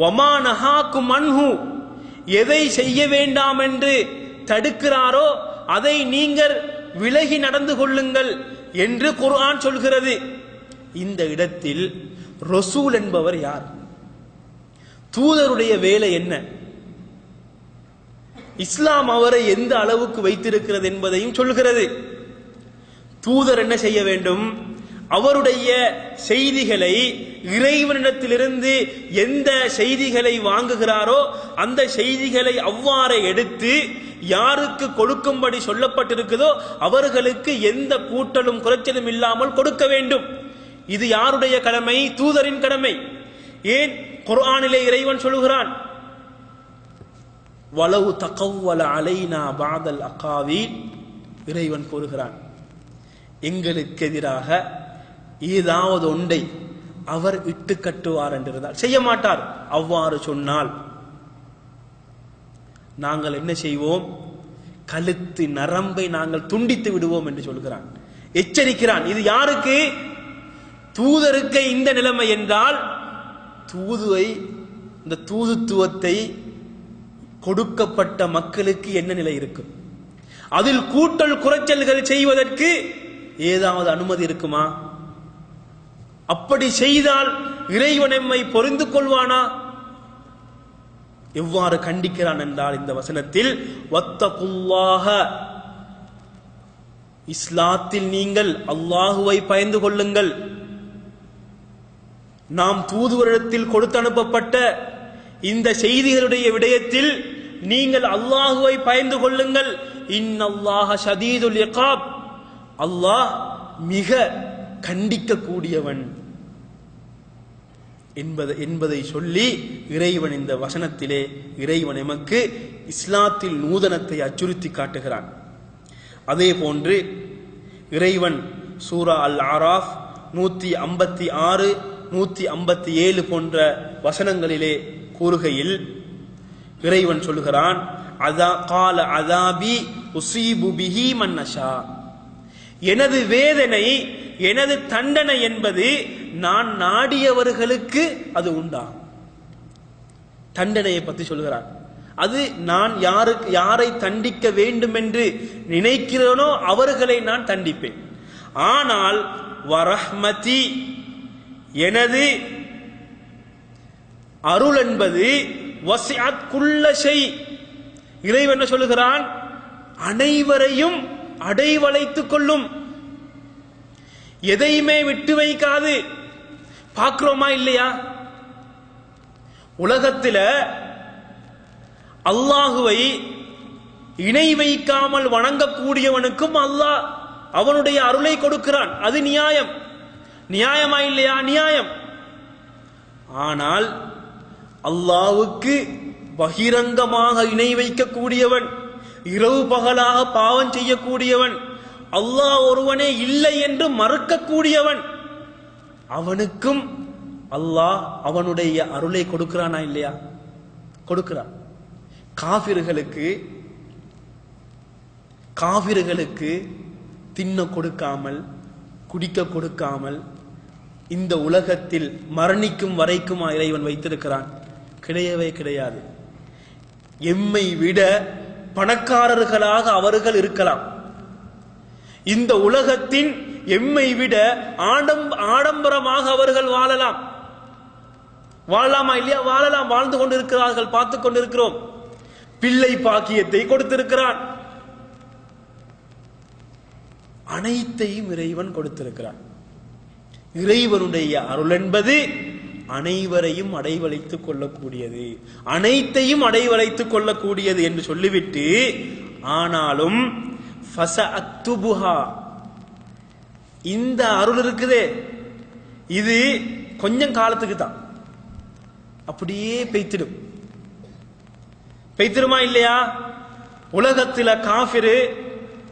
வமா நஹாகும் அன்ஹு, எதை செய்ய வேண்டாம் என்று தடுக்கிறாரோ அதை நீங்கள் விலகி நடந்து கொள்ளுங்கள் என்று குர்ஆன் சொல்கிறது. இந்த இடத்தில் ரசூல் என்பவர் யார்? தூதருடைய வேலை என்ன? இஸ்லாம் அவரை எந்த அளவுக்கு வைத்திருக்கிறது என்பதையும் சொல்கிறது. தூதர் என்ன செய்ய வேண்டும்? அவருடைய செய்திகளை, இறைவனிடத்திலிருந்து எந்த செய்திகளை வாங்குகிறாரோ அந்த செய்திகளை அவ்வாறே எடுத்து யாருக்கு கொடுக்கும்படி சொல்லப்பட்டிருக்குதோ அவர்களுக்கு எந்த கூட்டலும் குறைச்சலும் இல்லாமல் கொடுக்க வேண்டும். இது யாருடைய கடமை? தூதரின் கடமை. ஏன் குர்ஆனிலே இறைவன் சொல்கிறான், வலவு தகவ்வல அலைனா பாதல் அகாவீல். இறைவன் கூறுகிறான், எங்களுக்கு எதிராக ஏதாவது ஒன்றை அவர் இட்டு கட்டுவார் என்றிருந்தால், செய்ய மாட்டார், அவ்வாறு சொன்னால் நாங்கள் என்ன செய்வோம்? கழுத்து நரம்பை நாங்கள் துண்டித்து விடுவோம் என்று சொல்கிறான். எச்சரிக்கிறான். இது யாருக்கு? தூதருக்கு இந்த நிலைமை என்றால் இந்த தூதுத்துவத்தை கொடுக்கப்பட்ட மக்களுக்கு என்ன நிலை இருக்கும்? அதில் கூட்டல் குறைச்சல்கள் செய்வதற்கு ஏதாவது அனுமதி இருக்குமா? அப்படி செய்தால் இறைவன் எம்மை பொருந்து கொள்வானா? எவ்வாறு கண்டிக்கிறான் என்றால் இந்த வசனத்தில் வத்தகுல்லாஹ, இஸ்லாத்தில் நீங்கள் அல்லாஹுவை பயந்து கொள்ளுங்கள். நாம் தூதுவரிடத்தில் கொடுத்து அனுப்பப்பட்ட இந்த செய்திகளுடைய விடயத்தில் நீங்கள் அல்லாஹுவை பயந்து கொள்ளுங்கள். இன்னல்லாஹ ஷதீதுல் இகாப், அல்லாஹ் மிக கண்டிக்க கூடியவன் என்பதை சொல்லி இறைவன் இந்த வசனத்திலே இறைவன் எமக்கு இஸ்லாத்தில் நூதனத்தை அச்சுறுத்தி காட்டுகிறான். அதே போன்று இறைவன் சூரா அல் ஆராஃப் 156, 157 போன்ற வசனங்களிலே கூறுகையில் இறைவன் சொல்கிறான், கால அதாபி உஸீபு பிஹி மன் நஷா, எனது வேதனை எனது தண்டனை என்பது நான் நாடியவர்களுக்கு அது உண்டாகும். தண்டனையை பற்றி சொல்கிறான். அது நான் யாரை தண்டிக்க வேண்டும் என்று நினைக்கிறேனோ அவர்களை நான் தண்டிப்பேன். ஆனால் வரஹ்மதி, எனது அருள் என்பது வஸிஅத் குல்ல ஷை, இறைவன் என்ன சொல்லுகிறான்? அனைவரையும் அடைவளைத்துக் கொள்ளும், எதையுமே விட்டு வைக்காது. பார்க்கிறோமா இல்லையா? உலகத்தில் அல்லாஹுவை இணை வைக்காமல் வணங்கக்கூடியவனுக்கும் அல்லாஹ் அவனுடைய அருளை கொடுக்கிறான். அது நியாயம். நியாயமா இல்லையா? நியாயம். ஆனால் அல்லாஹ்வுக்கு பகிரங்கமாக இணை வைக்கக்கூடியவன், இரவு பகலாக பாவம் செய்யக்கூடியவன், அல்லாஹ் ஒருவனே இல்லை என்று மறுக்கக்கூடியவன், அவனுக்கும் அல்லாஹ் அவனுடைய அருளை கொடுக்கிறானா இல்லையா? கொடுக்கிறான். காபிர்களுக்கு தின்ன கொடுக்காமல் குடிக்க கொடுக்காமல் இந்த உலகத்தில் மரணிக்கும் வரைக்குமா இறைவன் வைத்திருக்கிறான்? கிடையவே கிடையாது. எம்மை விட பணக்காரர்களாக அவர்கள் இருக்கலாம். இந்த உலகத்தின் எம்மை விட ஆடம்பரமாக அவர்கள் வாழலாம். வாழலாமா இல்லையா? வாழலாம். வாழ்ந்து கொண்டிருக்கிறார்கள், பார்த்துக் கொண்டிருக்கிறோம். பிள்ளை பாக்கியத்தை கொடுத்திருக்கிறான். அனைத்தையும் இறைவன் கொடுத்திருக்கிறான். இறைவனுடைய அருள் என்பது அனைவரையும் அடைவளைத்துக் கொள்ளக்கூடியது, அனைத்தையும் அடைவளைத்துக் கொள்ளக்கூடியது என்று சொல்லிவிட்டு, ஆனாலும் இந்த அருள் இருக்குதே, இது கொஞ்சம் காலத்துக்கு தான், அப்படியே பெய்த்திடுமா இல்லையா? உலகத்தில் காஃபிரு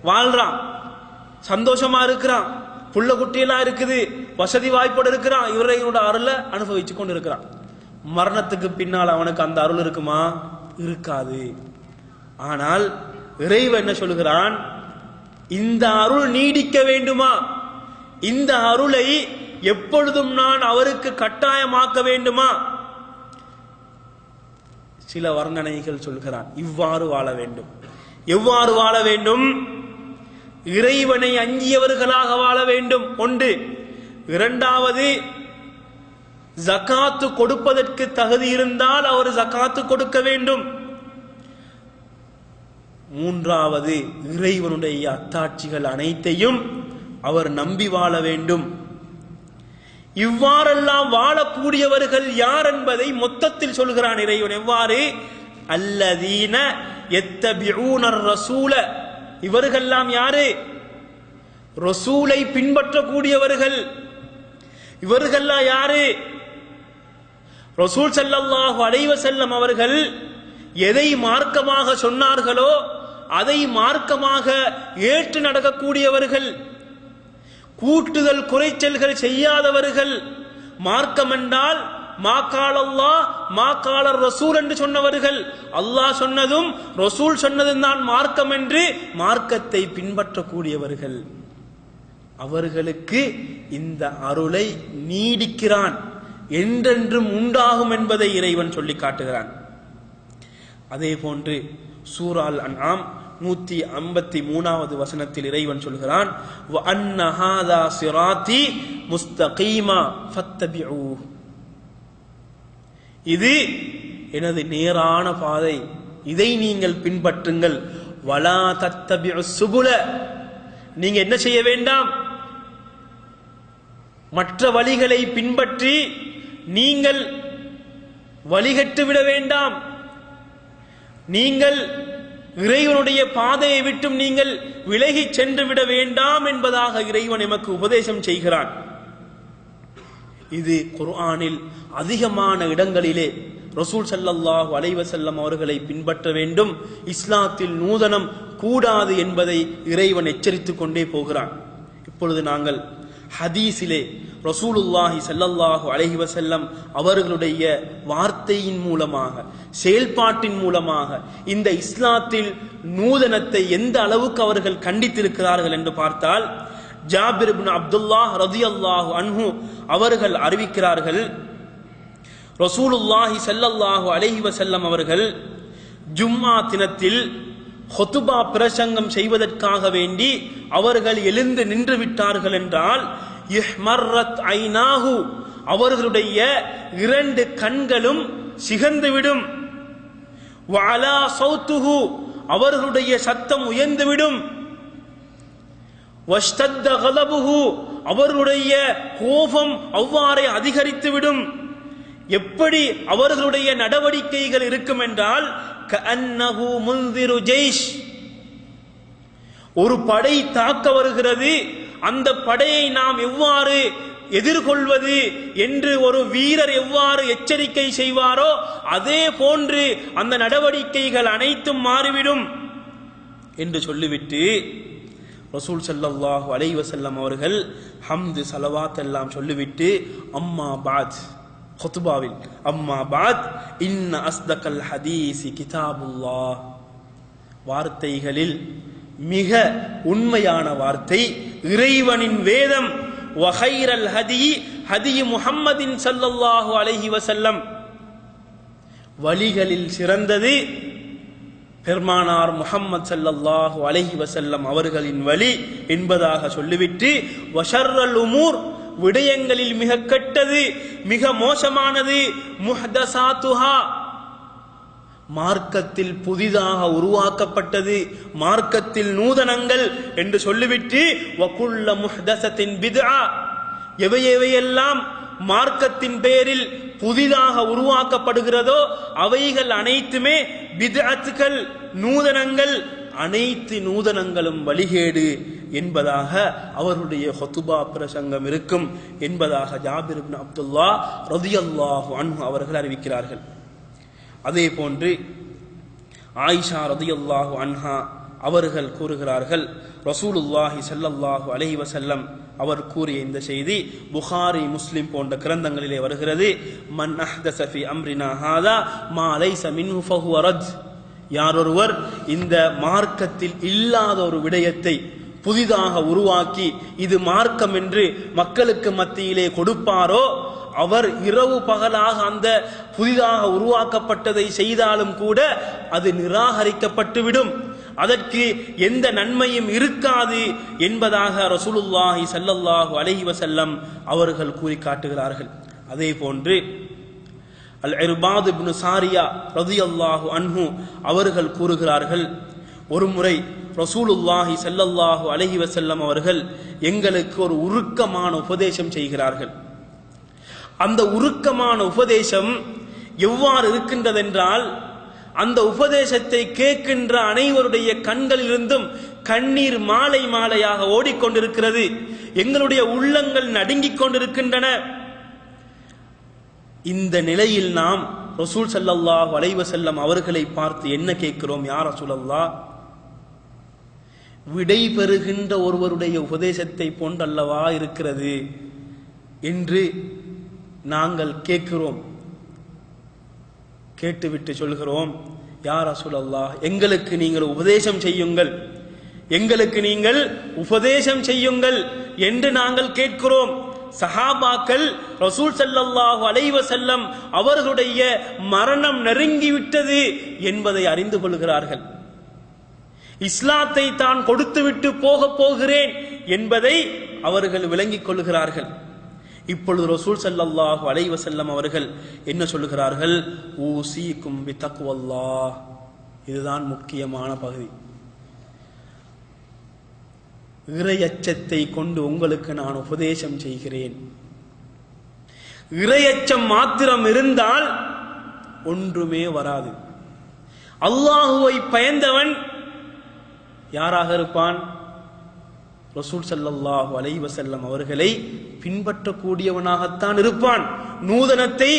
வாழ்றான், சந்தோஷமா இருக்கிறான், புள்ள குட்டியெல்லாம் இருக்குது, வசதி வாய்ப்போடு இருக்கிறான், இவரையோட அருளை அனுபவிச்சு கொண்டு இருக்கிறான். மரணத்துக்கு பின்னால் அவனுக்கு அந்த அருள் இருக்குமா? இருக்காது. ஆனால் இறைவன் என்ன சொல்லுகிறான்? இந்த அருள் நீடிக்க வேண்டுமா? இந்த அருளை எப்பொழுதும் நான் அவருக்கு கட்டாயமாக்க வேண்டுமா? சில வர்ணனைகள் சொல்கிறான். இவ்வாறு வாழ வேண்டும். எவ்வாறு வாழ வேண்டும்? இறைவனை அஞ்சியவர்களாக வாழ வேண்டும். ஒன்று. இரண்டாவது, ஜகாத்து கொடுப்பதற்கு தகுதி இருந்தால் அவர் ஜகாத்து கொடுக்க வேண்டும். மூன்றாவது, இறைவனுடைய அத்தாட்சிகள் அனைத்தையும் அவர் நம்பி வாழ வேண்டும். இவ்வாறெல்லாம் வாழக்கூடியவர்கள் யார் என்பதை மொத்தத்தில் சொல்கிறான் இறைவன். எவ்வாறு? அல்லதீன யத்தபிஊனர் ரசூல, இவர்கள்லாம் யாரு? ரசூலை பின்பற்றக்கூடியவர்கள். இவர்கள்லாம் யாரு? ரசூல் ஸல்லல்லாஹு அலைஹி வஸல்லம் அவர்கள் எதை மார்க்கமாக சொன்னார்களோ அதை மார்க்கமாக ஏற்று நடக்கக்கூடியவர்கள், கூட்டுதல் குறைச்சல்கள் செய்யாதவர்கள். மார்க்கம் என்றால் மாகால் அல்லாஹ் மாகாலர் ரசூல் என்று சொன்னவர்கள். அல்லாஹ் சொன்னதும் ரசூல் சொன்னதும் தான் மார்க்கம் என்று மார்க்கத்தை பின்பற்றக்கூடியவர்கள். அவர்களுக்கு இந்த அருளை நீடிக்கிறான், என்றென்றும் உண்டாகும் என்பதை இறைவன் சொல்லி காட்டுகிறான். அதே போன்று சூரா அல் அன்ஆம் 153வது வசனத்தில் இறைவன் சொல்கிறான், வ அன்ன ஹாதா சிராத்தி முஸ்தகீமா ஃபத்தபிஊஹ், இது எனது நேரான பாதை, இதை நீங்கள் பின்பற்றுங்கள். வலா தத்தபிஉஸ் சுபுல, நீங்க என்ன செய்ய வேண்டாம், மற்ற வழிகளை பின்பற்றி நீங்கள் வழிகட்டு விட வேண்டாம், நீங்கள் இறைவனுடைய பாதையை விட்டும் நீங்கள் விலகி சென்று விட வேண்டாம் என்பதாக இறைவன் எமக்கு உபதேசம் செய்கிறான். இது குர்ஆனில் அதிகமான இடங்களிலே ரசூல் ஸல்லல்லாஹு அலைஹி வஸல்லம் அவர்களை பின்பற்ற வேண்டும், இஸ்லாத்தில் நூதனம் கூடாது என்பதை இறைவன் எச்சரித்துக் கொண்டே போகிறான். இப்பொழுது நாங்கள் ஹதீஸிலே ரசூலுல்லாஹி ஸல்லல்லாஹு அலைஹி வஸல்லம் அவர்களுடைய வார்த்தையின் மூலமாக, செயல்பாட்டின் மூலமாக இந்த இஸ்லாத்தில் நூதனத்தை எந்த அளவுக்கு அவர்கள் கண்டித்திருக்கிறார்கள் என்று பார்த்தால், ஜாபிர் இப்னு அப்துல்லாஹ் ரலியல்லாஹு அன்ஹு அவர்கள் அறிவிக்கிறார்கள், ரசூலுல்லாஹி ஸல்லல்லாஹு அலைஹி வஸல்லம் அவர்கள் ஜும்ஆ தினத்தில் ஹுதுபா பிரசங்கம் செய்வதற்காக வேண்டி அவர்கள் எழுந்து நின்று விட்டார்கள் என்றால், இஹ்மர்ரத் ஐனாஹு, அவர்களுடைய 2 கண்களும் சிகந்துவிடும், வஅலா சௌத்துஹு, அவர்களுடைய சத்தம் உயர்ந்துவிடும், வஷ்தத்த கலபுஹு, அவர்களுடைய கோபம் அவ்வாறே அதிகரித்துவிடும். எப்படி அவர்களுடைய நடவடிக்கைகள் இருக்கும் என்றால், கஅன்னஹு முன்திரு ஜெய்ஷ், ஒரு படை தாக்க வருகிறது, அந்த படையை நாம் எவ்வாறு எதிர்கொள்வது என்று ஒரு வீரர் எவ்வாறு எச்சரிக்கை செய்வாரோ அதே போன்று அந்த நடவடிக்கைகள் அனைத்தும் மாறிவிடும் என்று சொல்லிவிட்டு ரசூல் ஸல்லல்லாஹு அலைஹி வஸல்லம் அவர்கள் ஹம்து ஸலவாத் எல்லாம் சொல்லிவிட்டு, அம்மா பாத், குத்பாவில் அம்மா பாத் இன்ன அஸ்தகல் ஹதீஸி கிதாபுல்லாஹ், வார்த்தைகளில் மிக உண்மையான வார்த்தை இறைவனின் வேதம், வஹைரல் ஹதி ஹதி முஹம்மதின் ஸல்லல்லாஹு அலைஹி வஸல்லம், வழிகளில் சிறந்தது பெருமானார் முஹம்மது ஸல்லல்லாஹு அலைஹி வஸல்லம் அவர்களின் வழி என்பதாக சொல்லிவிட்டு, வஷர்ரல் உமூர், விடயங்களில் மிக கெட்டது மிக மோசமானது, முஹ்தஸாத்துஹா, மார்க்கத்தில் புதிதாக உருவாக்கப்பட்டது, மார்க்கத்தில் நூதனங்கள் என்று சொல்லிவிட்டு, வகுல்ல முஹ்தஸத்தின் பித்ஆ, எவையெல்லாம் மார்க்கத்தின் பெயரில் புதிதாக உருவாக்கப்படுகிறதோ அவைகள் அனைத்துமே பித்அத்துகள், நூதனங்கள், அனைத்து நூதனங்களும் வழிகேடு என்பதாக அவருடைய ஹுதுபா பிரசங்கம் இருக்கும் என்பதாக ஜாபிர் இப்னு அப்துல்லாஹ் ரலியல்லாஹு அன்ஹு அவர்கள் அறிவிக்கிறார்கள். அதே போன்று ஆயிஷா ரலியல்லாஹு அன்ஹா அவர்கள் கூறுகிறார்கள், ரசூலுல்லாஹி ஸல்லல்லாஹு அலைஹி வஸல்லம் அவர் கூறிய இந்த செய்தி புகாரி, முஸ்லிம் போன்ற கிரந்தங்களிலே வருகிறது. மன் அஹ்தஸ ஃபீ அம்ரினா ஹாதா மா லைஸ மின்ஹு ஃபஹுவ ரத், யாரொருவர் இந்த மார்க்கத்தில் இல்லாத ஒரு விடயத்தை புதிதாக உருவாக்கி இது மார்க்கம் என்று மக்களுக்கு மத்தியிலே கொடுப்பாரோ அவர் இரவு பகலாக அந்த புதிதாக உருவாக்கப்பட்டதை செய்தாலும் கூட அது நிராகரிக்கப்பட்டுவிடும், அதற்கு எந்த நன்மையும் இருக்காது என்பதாக ரசூலுல்லாஹி ஸல்லல்லாஹு அலைஹி வஸல்லம் அவர்கள் கூறி காட்டுகிறார்கள். அதே போன்று அல் இர்பாத் இப்னு சாரியா ரலியல்லாஹு அன்ஹு அவர்கள் கூறுகிறார்கள், ஒரு முறை ரசூலுல்லாஹி ஸல்லல்லாஹு அலைஹி வஸல்லம் அவர்கள் எங்களுக்கு ஒரு உருக்கமான உபதேசம் செய்கிறார்கள். அந்த உருக்கமான உபதேசம் எவ்வாறு இருக்கின்றதென்றால், அந்த உபதேசத்தை கேட்கின்ற அனைவருடைய கண்களிலிருந்தும் கண்ணீர் மாலை மாலையாக ஓடிக்கொண்டிருக்கிறது, எங்களுடைய உள்ளங்கள் நடுங்கிக் கொண்டிருக்கின்றன. இந்த நிலையில் நாம் ரசூல் ஸல்லல்லாஹு அலைஹி வஸல்லம் அவர்களை பார்த்து என்ன கேட்கிறோம்? யா ரசூலல்லாஹ், விடை பெறுகின்ற ஒருவருடைய உபதேசத்தை போன்றல்லவா இருக்கிறது என்று நாங்கள் கேட்கிறோம். கேட்டுவிட்டு சொல்கிறோம், யா ரசூலல்லாஹ், எங்களுக்கு நீங்கள் உபதேசம் செய்யுங்கள், எங்களுக்கு நீங்கள் உபதேசம் செய்யுங்கள் என்று நாங்கள் கேட்கிறோம். சஹாபாக்கள் ரசூல் ஸல்லல்லாஹு அலைஹி வஸல்லம் அவர்களுடைய மரணம் நெருங்கிவிட்டது என்பதை அறிந்து கொள்கிறார்கள். இஸ்லாத்தை தான் கொடுத்துவிட்டு போகிறேன் என்பதை அவர்கள் விளங்கிக் கொள்கிறார்கள். இப்பொழுது ரசூல் ஸல்லல்லாஹு அலைஹி வஸல்லம் அவர்கள் என்ன சொல்லுகிறார்கள்? ஊஸீக்கும் பித்தக்வல்லாஹ். இதுதான் முக்கியமான பகுதி. இறையச்சத்தை கொண்டு உங்களுக்கு நான் உபதேசம் செய்கிறேன். இறையச்சம் மாத்திரம் இருந்தால் ஒன்றுமே வராது. அல்லாஹுவை பயந்தவன் யாராக இருப்பான்? ரசூல் ஸல்லல்லாஹு அலைஹி வஸல்லம் அவர்களை பின்பற்றக்கூடியவனாகத்தான் இருப்பான். நூதனத்தை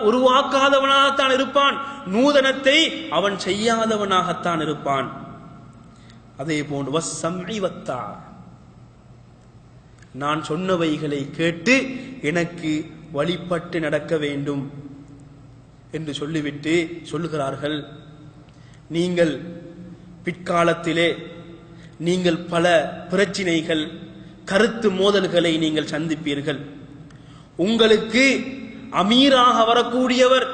உருவாக்காதவனாகத்தான் இருப்பான். நூதனத்தை அவன் செய்யாதவனாகத்தான் இருப்பான். அதே போன்று வஸ்ஸம்இ வத்தா, நான் சொன்னவைகளை கேட்டு எனக்கு வழிபட்டு நடக்க வேண்டும் என்று சொல்லிவிட்டு சொல்லுகிறார்கள், நீங்கள் பிற்காலத்திலே நீங்கள் பல பிரச்சினைகள், கருத்து மோதல்களை நீங்கள் சந்திப்பீர்கள். உங்களுக்கு அமீராக வரக்கூடியவர்,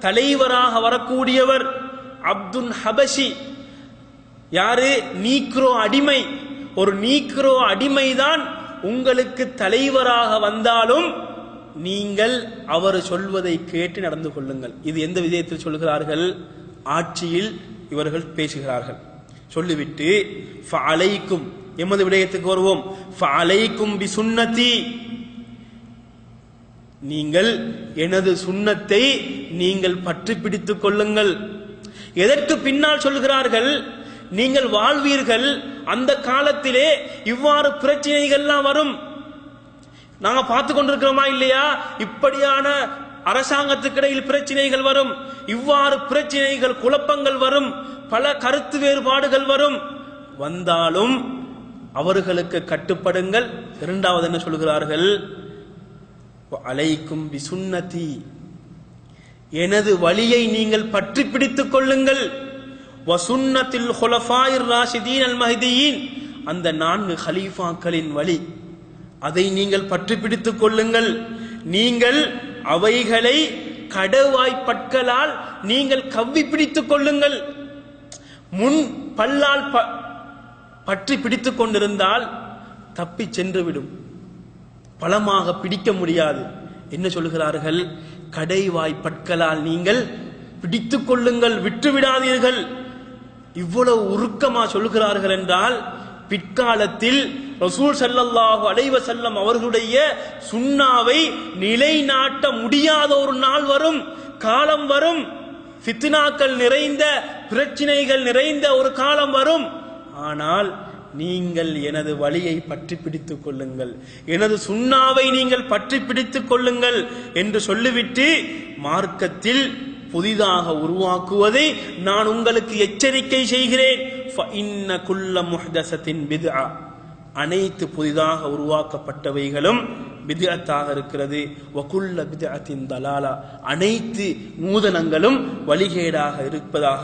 தலைவராக வரக்கூடியவர் அப்துல் ஹபஷி. யாரு? நீக்ரோ அடிமை. ஒரு நீக்ரோ அடிமைதான் உங்களுக்கு தலைவராக வந்தாலும் நீங்கள் அவர் சொல்வதை கேட்டு நடந்து கொள்ளுங்கள். இது எந்த விதத்தில் சொல்கிறார்கள்? ஆட்சியில் இவர்கள் பேசுகிறார்கள். சொல்லிவிட்டு ஃபஅலைக்கும், எமது விடயத்துக்கு வருவோம். ஃபஅலைக்கும் பி சுன்னதி, நீங்கள் எனது சுன்னத்தை நீங்கள் பற்றி பிடித்துக் கொள்ளுங்கள். எதற்கு பின்னால் சொல்கிறார்கள்? நீங்கள் வாழ்வீர்கள், அந்த காலத்திலே இவ்வாறு பிரச்சனைகள்லாம் வரும். நாங்க பார்த்து கொண்டிருக்கிறோமா இல்லையா? இப்படியான அரசாங்கத்துக்கிடையில் பிரச்சனைகள் வரும். இவ்வாறு பிரச்சனைகள், குழப்பங்கள் வரும். பல கருத்து வேறுபாடுகள் வரும். வந்தாலும் அவர்களுக்கு கட்டுப்படுங்கள். இரண்டாவது என்ன சொல்கிறார்கள்? அலைக்கும் பி சுன்னதி, எனது வழியை நீங்கள் பற்றி பிடித்துக் கொள்ளுங்கள். வசுன்னத்தில் ஹுலஃபாயிர் ராஷிதீன் அல் மஹ்தியீன், அந்த 4 கலீஃபாக்களின் வழி, அதை நீங்கள் பற்றி பிடித்துக் கொள்ளுங்கள். நீங்கள் அவைகளை கடவாய் பற்களால் நீங்கள் கவ்வி பிடித்துக் கொள்ளுங்கள். முன் பல்லால் பற்றி பிடித்துக் கொண்டிருந்தால் தப்பி சென்றுவிடும், பலமாக பிடிக்க முடியாது. என்ன சொல்கிறார்கள்? கடைவாய் பற்களால் நீங்கள் பிடித்துக் கொள்ளுங்கள், விட்டுவிடாதீர்கள். இவ்வளவு உருக்கமா சொல்கிறார்கள் என்றால், பிற்காலத்தில் ரசூல் ஸல்லல்லாஹு அலைஹி வஸல்லம் அவர்களுடைய சுன்னாவை நிலைநாட்ட முடியாத ஒரு நாள் வரும், காலம் வரும். ஃபித்னாக்கள் நிறைந்த, பிரச்சனைகள் நிறைந்த ஒரு காலம் வரும். ஆனால் நீங்கள் எனது வழியை பற்றி பிடித்துக் கொள்ளுங்கள், எனது சுன்னாவை நீங்கள் பற்றி பிடித்துக் கொள்ளுங்கள் என்று சொல்லிவிட்டு, மார்க்கத்தில் புதிதாக உருவாக்குவதை நான் உங்களுக்கு எச்சரிக்கை செய்கிறேன். ஃபஇன்ன குல்ல முஹ்தஸத்தின் பித்ஆ, அனைத்து புதிதாக உருவாக்கப்பட்டவைகளும் பித்அத்தாக இருக்கிறது. வகுல்ல பித்அத்தின் தலாலா, அனைத்து நூதனங்களும் வழிகேடாக இருப்பதாக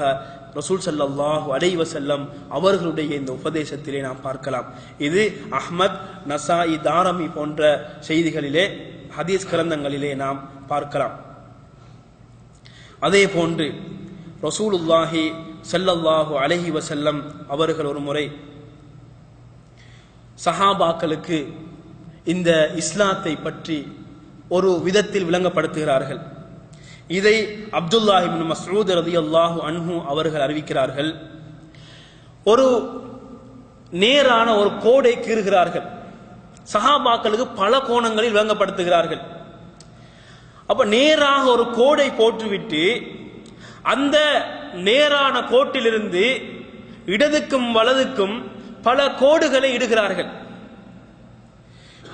ரசூல் ஸல்லல்லாஹு அலைஹி வஸல்லம் அவர்களுடைய இந்த உபதேசத்திலே நாம் பார்க்கலாம். இது அஹ்மத், நசாயி, தாரமி போன்ற செய்திகளிலே, ஹதீஸ் கிரந்தங்களிலே நாம் பார்க்கலாம். அதே போன்று ரசூலுல்லாஹி ஸல்லல்லாஹு அலைஹி வஸல்லம் அவர்கள் ஒரு முறை சஹாபாக்களுக்கு இந்த இஸ்லாத்தை பற்றி ஒரு விதத்தில் விளங்கப்படுத்துகிறார்கள். இதை அப்துல்லாஹ் இப்னு மஸ்ஊத் ரலியல்லாஹு அன்ஹு அவர்கள் அறிவிக்கிறார்கள். ஒரு நேரான ஒரு கோடை கீறுகிறார்கள். சஹாபாக்களுக்கு பல கோணங்களில் விளங்கப்படுத்துகிறார்கள். அப்ப நேராக ஒரு கோடை போட்டுவிட்டு அந்த நேரான கோட்டிலிருந்து இடதுக்கும் வலதுக்கும் பல கோடுகளை இடுகிறார்கள்.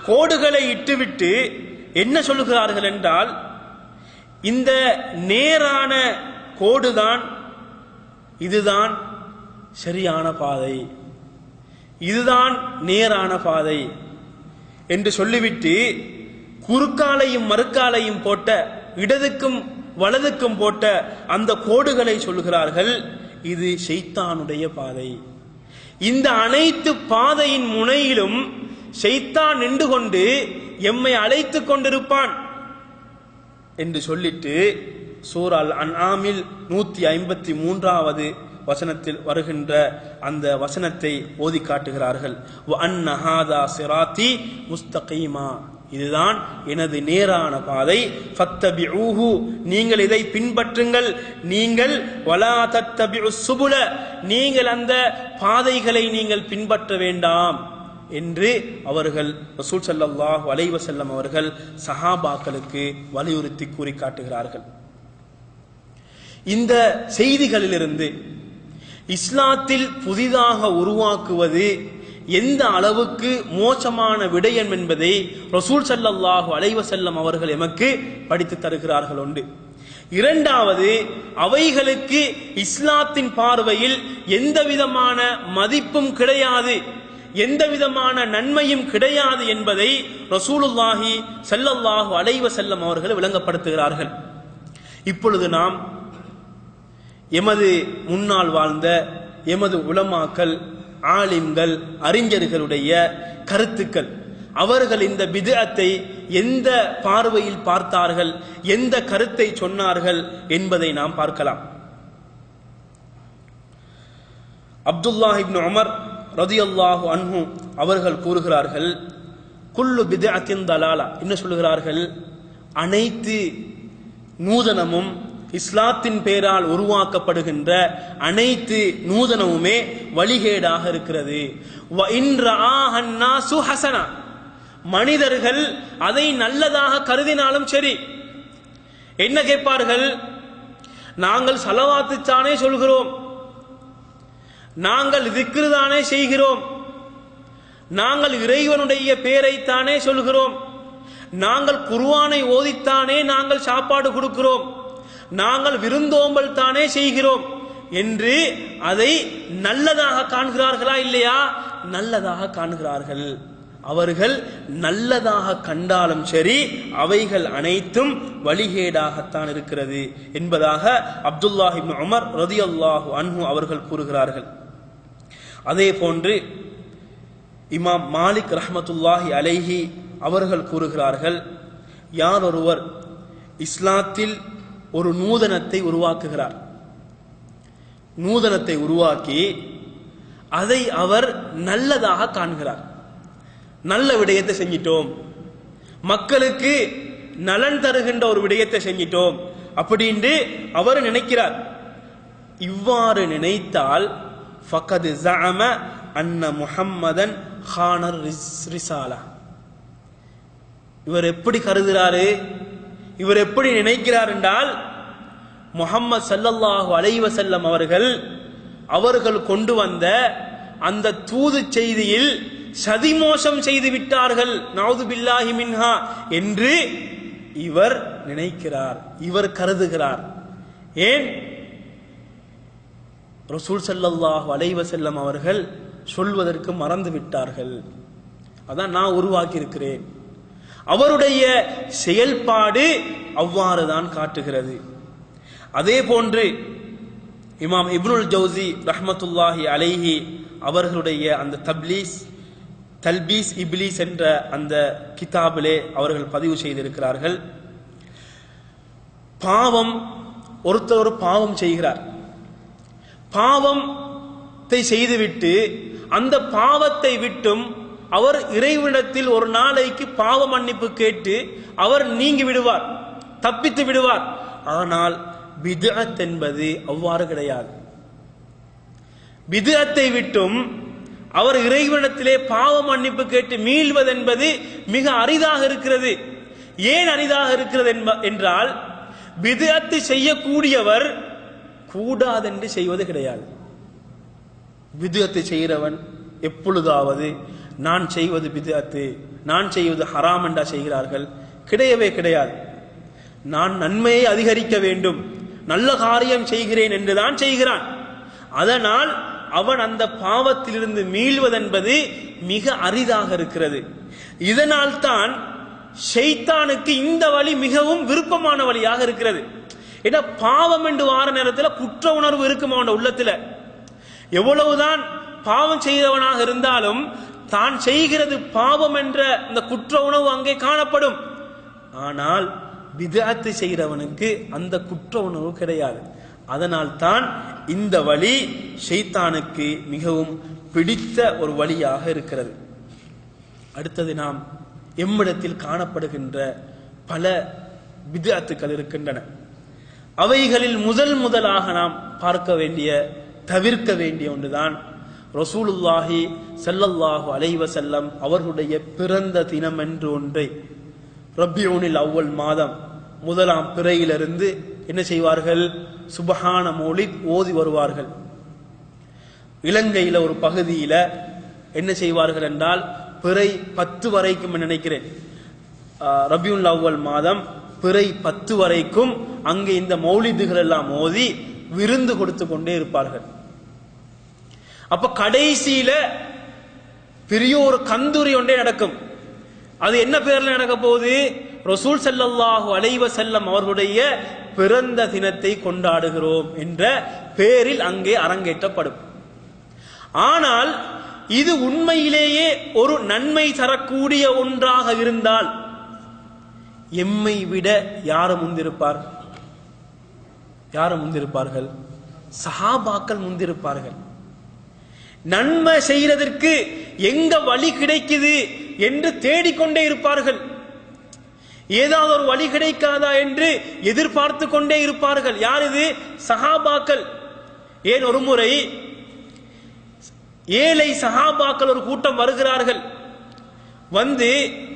கோடுகளை இட்டுவிட்டு என்ன சொல்லுகிறார்கள் என்றால், இந்த நேரான கோடுதான், இதுதான் சரியான பாதை, இதுதான் நேரான பாதை என்று சொல்லிவிட்டு, குறுக்காலையும் மறுக்காலையும் போட்ட, இடதுக்கும் வலதுக்கும் போட்ட அந்த கோடுகளை சொல்கிறார்கள், இது ஷைத்தானுடைய பாதை, இந்த அனைத்து பாதையின் முனையிலும் ஷைத்தான் நின்று கொண்டு எம்மை அழைத்துக் கொண்டிருப்பான் என்று சொல்லிட்டு சூரா அன்ஆமில் 153வது வசனத்தில் வருகின்ற அந்த வசனத்தை ஓதி காட்டுகிறார்கள். வஅன்ன ஹாதா சிராத்தி முஸ்தகீமா, இதுதான் எனது நேரான பாதை. ஃபத்தபிஊஹு, நீங்கள் இதை பின்பற்றுங்கள். நீங்கள் வலா தத்தபிஉஸ் சுபுல, நீங்கள் அந்த பாதைகளை நீங்கள் பின்பற்ற வேண்டாம் என்று அவர்கள் ரசூல் ஸல்லல்லாஹு அலைஹி வஸல்லம் அவர்கள் சஹாபாக்களுக்கு வலியுறுத்தி கூறி காட்டுகிறார்கள். இந்த செய்திகளிலிருந்து இஸ்லாத்தில் புதிதாக உருவாக்குவது எந்த அளவுக்கு மோசமான விடயம் என்பதை ரசூல் ஸல்லல்லாஹு அலைஹி வஸல்லம் அவர்கள் எமக்கு படித்து தருகிறார்கள். உண்டு. இரண்டாவது, அவைகளுக்கு இஸ்லாத்தின் பார்வையில் எந்த விதமான மதிப்பும் கிடையாது, எந்த விதமான நன்மையும் கிடையாது என்பதை ரசூலுல்லாஹி ஸல்லல்லாஹு அலைஹி வஸல்லம் அவர்கள் விளங்கப்படுத்துகிறார்கள். இப்பொழுது நாம் எமது முன்னால் வாழ்ந்த எமது உலமாக்கள், ஆலிம்கள், அறிஞர்களுடைய கருத்துக்கள், அவர்கள் இந்த பித்அத்தை எந்த பார்வையில் பார்த்தார்கள், எந்த கருத்தை சொன்னார்கள் என்பதை நாம் பார்க்கலாம். அப்துல்லாஹ் இப்னு உமர் ரலியல்லாஹு அன்ஹு அவர்கள் கூறுகிறார்கள், குல்லு பித்அத்தின் தலாலா, என்ன சொல்லுகிறார்கள், அனைத்து நூதனமும், இஸ்லாத்தின் பேரால் உருவாக்கப்படுகின்ற அனைத்து நூதனமுமே வழிகேடாக இருக்கிறது. வ இன் ரஆஹ அன்னாசு ஹஸனா, மனிதர்கள் அதை நல்லதாக கருதினாலும் சரி. என்ன கேட்பார்கள், நாங்கள் ஸலவாத்து தானே சொல்கிறோம், நாங்கள் திக்ர் தானே செய்கிறோம், நாங்கள் இறைவனுடைய பெயரைத்தானே சொல்கிறோம், நாங்கள் குர்ஆனை ஓதித்தானே நாங்கள் சாப்பாடு கொடுக்கிறோம், நாங்கள் விருந்தோம்பல் தானே செய்கிறோம் என்று அதை நல்லதாக காண்கிறார்களா இல்லையா? நல்லதாக காண்கிறார்கள். அவர்கள் நல்லதாக கண்டாலும் சரி, அவைகள் அனைத்தும் வழிகேடாகத்தான் இருக்கிறது என்பதாக அப்துல்லாஹ் இப்னு உமர் ரலியல்லாஹு அன்ஹு அவர்கள் கூறுகிறார்கள். அதே போன்று இமாம் மாலிக் ரஹ்மத்துல்லாஹி அலைஹி அவர்கள் கூறுகிறார்கள், யார் ஒருவர் இஸ்லாத்தில் ஒரு நூதனத்தை உருவாக்குகிறார், நூதனத்தை உருவாக்கி அதை அவர் நல்லதாக காண்கிறார், நல்ல விடயத்தை செஞ்சிட்டோம், மக்களுக்கு நலன் தருகின்ற ஒரு விடயத்தை செஞ்சிட்டோம் அப்படின்னு அவர் நினைக்கிறார். இவ்வாறு நினைத்தால் ஃபகத் ஸஅம அன்ன முஹம்மதன் ஹானர் ரிசாலா, இவர் எப்படி கருதுகிறாரு, இவர் எப்படி நினைக்கிறார் என்றால், முஹம்மது ஸல்லல்லாஹு அலைஹி வஸல்லம் அவர்கள் கொண்டு வந்த அந்த தூது செய்தியில் சதிமோசம் செய்து விட்டார்கள், நவுது பில்லாஹி மின்ஹா என்று இவர் நினைக்கிறார், இவர் கருதுகிறார். ஏன்? ரசூல் ஸல்லல்லாஹு அலைஹி வஸல்லம் அவர்கள் சொல்வதற்கு மறந்து விட்டார்கள். அதான் நான் உருவாக்கி இருக்கிறேன். அவருடைய செயல்பாடு அவ்வாறுதான் காட்டுகிறது. அதே போன்று இமாம் இப்னுல் ஜௌசி ரஹ்மத்துல்லாஹி அலைஹி அவர்களுடைய அந்த தல்பீஸ் இப்லீஸ் என்ற அந்த கிதாபிலே அவர்கள் பதிவு செய்திருக்கிறார்கள், பாவம், ஒருத்தர் ஒரு பாவம் செய்கிறார், பாவத்தை செய்துவிட்டு அந்த பாவத்தை விட்டும் அவர் இறைவனிடத்தில் ஒரு நாளைக்கு பாவ மன்னிப்பு கேட்டு அவர் நீங்கி விடுவார், தப்பித்து விடுவார். ஆனால் பித்அத் என்பது அவ்வாறு கிடையாது. பித்அத்தை விட்டும் அவர் இறைவனிடத்திலே பாவ மன்னிப்பு கேட்டு மீள்வதென்பது மிக அரிதாக இருக்கிறது. ஏன் அரிதாக இருக்கிறது என்றால், பித்அத்தை செய்யக்கூடியவர் கூடாதென்று செய்வது கிடையாது. பித்அத்தை செய்கிறவன் எப்பொழுதாவது நான் செய்வது பித்அத்து, நான் செய்வது ஹராம் என்றா செய்கிறார்கள்? கிடையவே கிடையாது. நான் நன்மையை அதிகரிக்க வேண்டும், நல்ல காரியம் செய்கிறேன் என்றுதான் செய்கிறான். அதனால் அவன் அந்த பாவத்திலிருந்து மீள்வதென்பது மிக அரிதாக இருக்கிறது. இதனால் தான் ஷைத்தானுக்கு இந்த வழி மிகவும் விருப்பமான வழியாக இருக்கிறது. ஏன்னா பாவம் என்று வார நேரத்தில் குற்ற உணர்வு இருக்கும் அவன் உள்ளத்துல. எவ்வளவுதான் பாவம் செய்தவனாக இருந்தாலும் தான் செய்கிறது பாவம் என்ற இந்த குற்ற உணர்வு அங்கே காணப்படும். ஆனால் பித்அத் செய்கிறவனுக்கு அந்த குற்ற உணர்வு கிடையாது. அதனால் தான் இந்த வழி ஷைத்தானுக்கு மிகவும் பிடித்த ஒரு வழியாக இருக்கிறது. அடுத்தது, நாம் எம்மிடத்தில் காணப்படுகின்ற பல பித்அத்துக்கள் இருக்கின்றன. அவைகளில் முதலாக நாம் பார்க்க வேண்டிய, தவிர்க்க வேண்டிய ஒன்றுதான் ரசூலுல்லாஹி ஸல்லல்லாஹு அலைஹி வஸல்லம் அவர்களுடைய பிறந்த தினம் என்று ஒன்றை ரபியூனில் அவ்வல் மாதம் 1ஆம் பிறையிலிருந்து என்ன செய்வார்கள்? சுபஹான மௌலித் ஓதி வருவார்கள். இலங்கையில ஒரு பகுதியில என்ன செய்வார்கள் என்றால், பிறை 10 வரைக்கும் நினைக்கிறேன், ரபியுல் அவ்வல் மாதம் பிறை 10 வரைக்கும் அங்கே இந்த மௌலிதுகள் எல்லாம் ஓதி விருந்து கொடுத்து கொண்டே இருப்பார்கள். அப்ப கடைசியில பெரிய ஒரு கந்தூரி ஒன்றே நடக்கும். அது என்ன பேர்ல நடக்க போகுது? ரசூல் ஸல்லல்லாஹு அலைஹி வஸல்லம் அவர்களுடைய பிறந்த தினத்தை கொண்டாடுகிறோம் என்ற பேரில் அங்கே அரங்கேற்றப்படும். ஆனால் இது உண்மையிலேயே ஒரு நன்மை தரக்கூடிய ஒன்றாக இருந்தால் எம்மை விட யார் முந்திருப்பார்கள்? சஹாபாக்கள் முந்திருப்பார்கள். நன்மை செய்யறதற்கு எங்க வழி கிடைக்குது என்று தேடிக்கொண்டே இருப்பார்கள். ஏதாவது ஒரு வழி கிடைக்காதா என்று எதிர்பார்த்து கொண்டே இருப்பார்கள். யார் இது? சஹாபாக்கள். ஏன் ஒரு முறை ஏழை சஹாபாக்கள் ஒரு கூட்டம் வருகிறார்கள். வந்து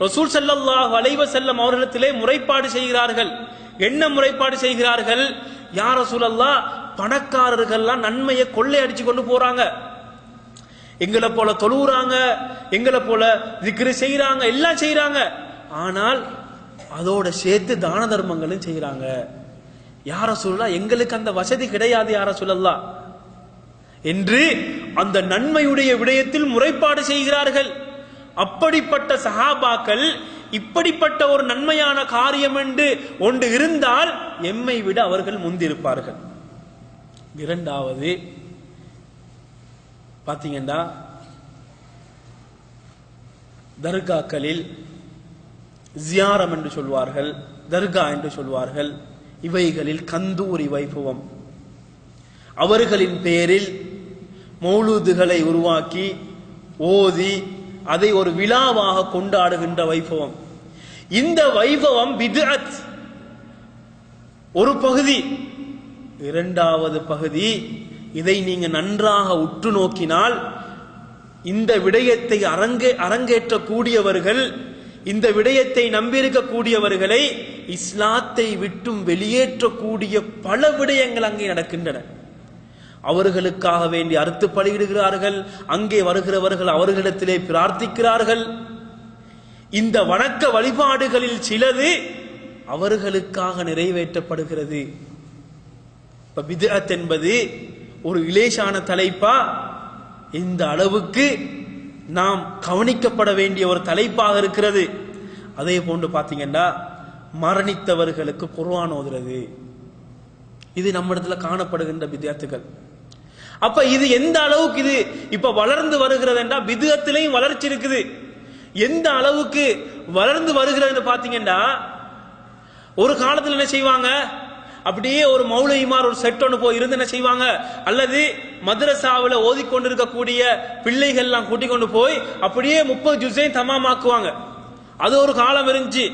ரசூல் ஸல்லல்லாஹு அலைஹி வஸல்லம் அவர்களிடத்திலே முறைப்பாடு செய்கிறார்கள். என்ன முறைப்பாடு செய்கிறார்கள்? யா ரசூலல்லாஹ், பணக்காரர்கள்லாம் நன்மையை கொள்ளை அடிச்சு கொண்டு போறாங்க. எங்களை போல தொழுறாங்க, எங்களை போல திக்ரு செய்யறாங்க, எல்லாம் செய்யறாங்க. ஆனால் அதோட சேர்த்து தான தர்மங்களும் செய்யறாங்க. யா ரசூலல்லாஹ், எங்களுக்கு அந்த வசதி கிடையாது யா ரசூலல்லாஹ் என்று அந்த நன்மையுடைய விடயத்தில் முறைப்பாடு செய்கிறார்கள். அப்படிப்பட்ட சஹாபாக்கள் இப்படிப்பட்ட ஒரு நன்மையான காரியம் என்று ஒன்று இருந்தால் எம்மை விட அவர்கள் முந்திருப்பார்கள். இரண்டாவது பாத்தீங்கன்னா, தர்காக்களில் ஜியாரம் என்று சொல்வார்கள், தர்கா என்று சொல்வார்கள். இவைகளில் கந்தூரி வைபவம், அவர்களின் பெயரில் மௌலூதுகளை உருவாக்கி ஓதி அதை ஒரு விழாவாக கொண்டாடுகின்ற வைபவம். இந்த வைபவம் பித்அத் ஒரு பகுதி. இரண்டாவது பகுதி, இதை நீங்க நன்றாக உற்று நோக்கினால் இந்த விடயத்தை அரங்கேற்றக்கூடியவர்கள், இந்த விடயத்தை நம்பியிருக்கக்கூடியவர்களை இஸ்லாத்தை விட்டும் வெளியேற்றக்கூடிய பல விடயங்கள் அங்கே நடக்கின்றன. அவர்களுக்காக வேண்டி அறுத்து பலியிடுகிறார்கள். அங்கே வருகிறவர்கள் அவர்களிடத்திலே பிரார்த்திக்கிறார்கள். இந்த வணக்க வழிபாடுகளில் சிலது அவர்களுக்காக நிறைவேற்றப்படுகிறது. இப்ப பித்அத் என்பது ஒரு இலேசான தலைப்பா? இந்த அளவுக்கு நாம் கவனிக்கப்பட வேண்டிய ஒரு தலைப்பாக இருக்கிறது. அதே போன்று பாத்தீங்கன்னா, மரணித்தவர்களுக்கு குர்ஆன் ஓதுறது, இது நம்ம இடத்துல காணப்படுகின்ற பித்அத்துகள். அப்ப இது எந்த அளவுக்கு இது இப்ப வளர்ந்து வருகிறது என்றா, பித்அத்திலையும் வளர்ச்சி இருக்குது. எந்த அளவுக்கு வளர்ந்து வருகிறது பாத்தீங்கன்னா, ஒரு காலத்துல என்ன செய்வாங்க, அப்படியே ஒரு மௌலவிமார் ஒரு செட் ஒன்று போய் இருந்து என்ன செய்வாங்க, அல்லது மதரசாவில் ஓதிக்கொண்டிருக்கக்கூடிய பிள்ளைகள் எல்லாம் கூட்டிக் கொண்டு போய் அப்படியே 30 ஜுஸையும் தமாமாக்குவாங்க. அது ஒரு காலம் இருந்துச்சு.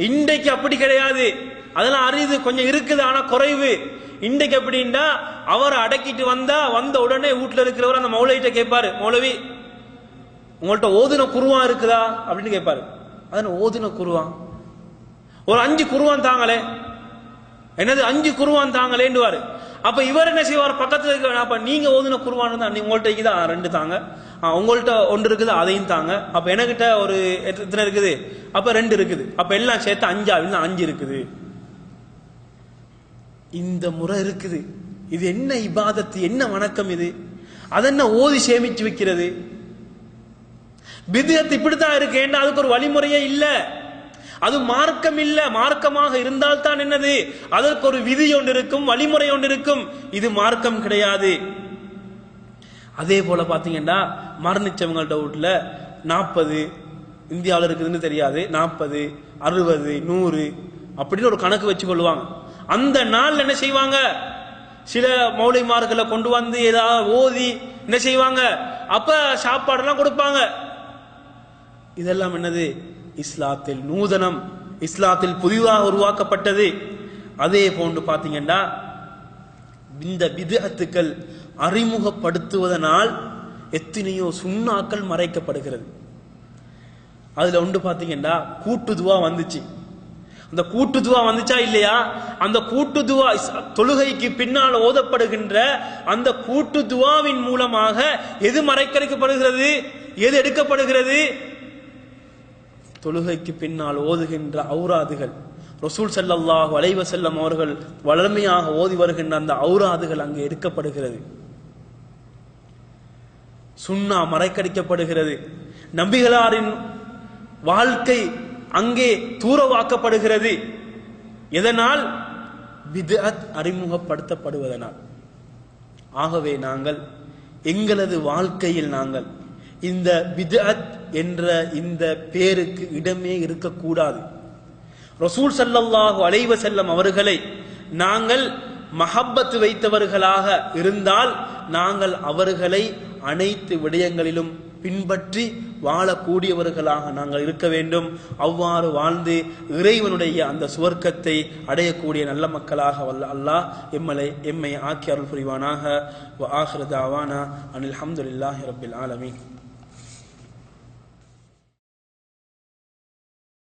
இன்றைக்கு அப்படி கிடையாது. அதெல்லாம் அரிது, கொஞ்சம் இருக்குது, ஆனா குறைவு. இன்றைக்கு எப்படின்னா, அவரை அடக்கிட்டு வந்த உடனே வீட்டுல இருக்கிறவர் அந்த மௌலவிட்ட கேட்பாரு, மௌலவி உங்கள்ட்ட ஓதுன குருவான் இருக்குதா அப்படின்னு கேட்பாரு. அதனால ஓதுன குருவான் ஒரு 5 குருவான் தாங்களே, என்னது 5 குருவான் தாங்களேன்னுவாரு. அப்ப இவர் என்ன செய்வார், பக்கத்துல இருக்க, அப்ப நீங்க ஓதுன குருவான் தான், உங்கள்ட்ட இருக்குதா 2 தாங்க, உங்கள்ட்ட 1 இருக்குது அதையும் தாங்க, அப்ப எனக்கிட்ட ஒரு எத்தனை இருக்குது, அப்ப 2 இருக்குது, அப்ப எல்லாம் சேர்த்து 5 இருக்குது. இந்த முறை இருக்குது. இது என்ன இபாதத்து, என்ன வணக்கம் இது? அதென்ன ஓதி சேமிச்சு வைக்கிறது? பித்அத் இப்படித்தான் இருக்கு. ஏன்னா அதுக்கு ஒரு வழிமுறையே இல்ல, அது மார்க்கம் இல்ல. மார்க்கமாக இருந்தால் தான் என்னது, அதற்கு ஒரு விதி ஒன்று இருக்கும், வழிமுறை ஒன்று இருக்கும். இது மார்க்கம் கிடையாது. அதே போல பாத்தீங்கன்னா மரணிச்சவங்கள்ட்ட வீட்டுல 40 இந்தியாவில் இருக்குதுன்னு தெரியாது, 40, 60, 100 அப்படின்னு ஒரு கணக்கு வச்சு கொள்வாங்க. அந்த நாள் என்ன செய்வாங்க, சில மௌலிமார்களை கொண்டு வந்து ஏதாவது ஓதி என்ன செய்வாங்க, அப்ப சாப்பாடெல்லாம் கொடுப்பாங்க. இதெல்லாம் என்னது, இஸ்லாத்தில் நூதனம், இஸ்லாத்தில் புதிதாக உருவாக்கப்பட்டது. அதே போன்று பாத்தீங்கன்னா இந்த பித்அத்துக்கள் அறிமுகப்படுத்துவதனால் எத்தனையோ சுன்னாக்கள் மறைக்கப்படுகிறது. அதுல ஒன்று பாத்தீங்கன்னா கூட்டு துவா வந்துச்சு. அந்த கூட்டு துவா வந்துச்சா இல்லையா, அந்த கூட்டு துவா தொழுகைக்கு பின்னால் ஓதப்படுகின்ற அந்த கூட்டு துவாவின் மூலமாக எது மறைக்கப்படுகிறது, எது எடுக்கப்படுகிறது, தொழுகைக்கு பின்னால் ஓதுகின்ற ஔராதுகள். ரசூல் ஸல்லல்லாஹு அலைஹி வஸல்லம் அவர்கள் வளமையாக ஓதி வருகின்ற அந்த ஔராதுகள் அங்கே எடுக்கப்படுகிறது. சுன்னா மறைக்கடிக்கப்படுகிறது. நபிகளாரின் வாழ்க்கை அங்கே தூரவாக்கப்படுகிறது. எதனால், பித்அத் அறிமுகப்படுத்தப்படுவதனால். ஆகவே நாங்கள் எங்களது வாழ்க்கையில் நாங்கள் இந்த பித்அத் என்ற இந்த பேருக்கு இடமே இருக்கக்கூடாது. ரசூல் ஸல்லல்லாஹு அலைஹி வஸல்லம் அவர்களை நாங்கள் மஹப்பத் வைத்தவர்களாக இருந்தால் நாங்கள் அவர்களை அனைத்து விடயங்களிலும் பின்பற்றி வாழக்கூடியவர்களாக நாங்கள் இருக்க வேண்டும். அவ்வாறு வாழ்ந்து இறைவனுடைய அந்த சுவர்க்கத்தை அடையக்கூடிய நல்ல மக்களாக அல்லாஹ் எம்மை ஆக்கி அருள் புரிவானாக. வ ஆகிரு தஅவானா அனில் ஹம்துலில்லாஹி ரப்பில் ஆலமீன்.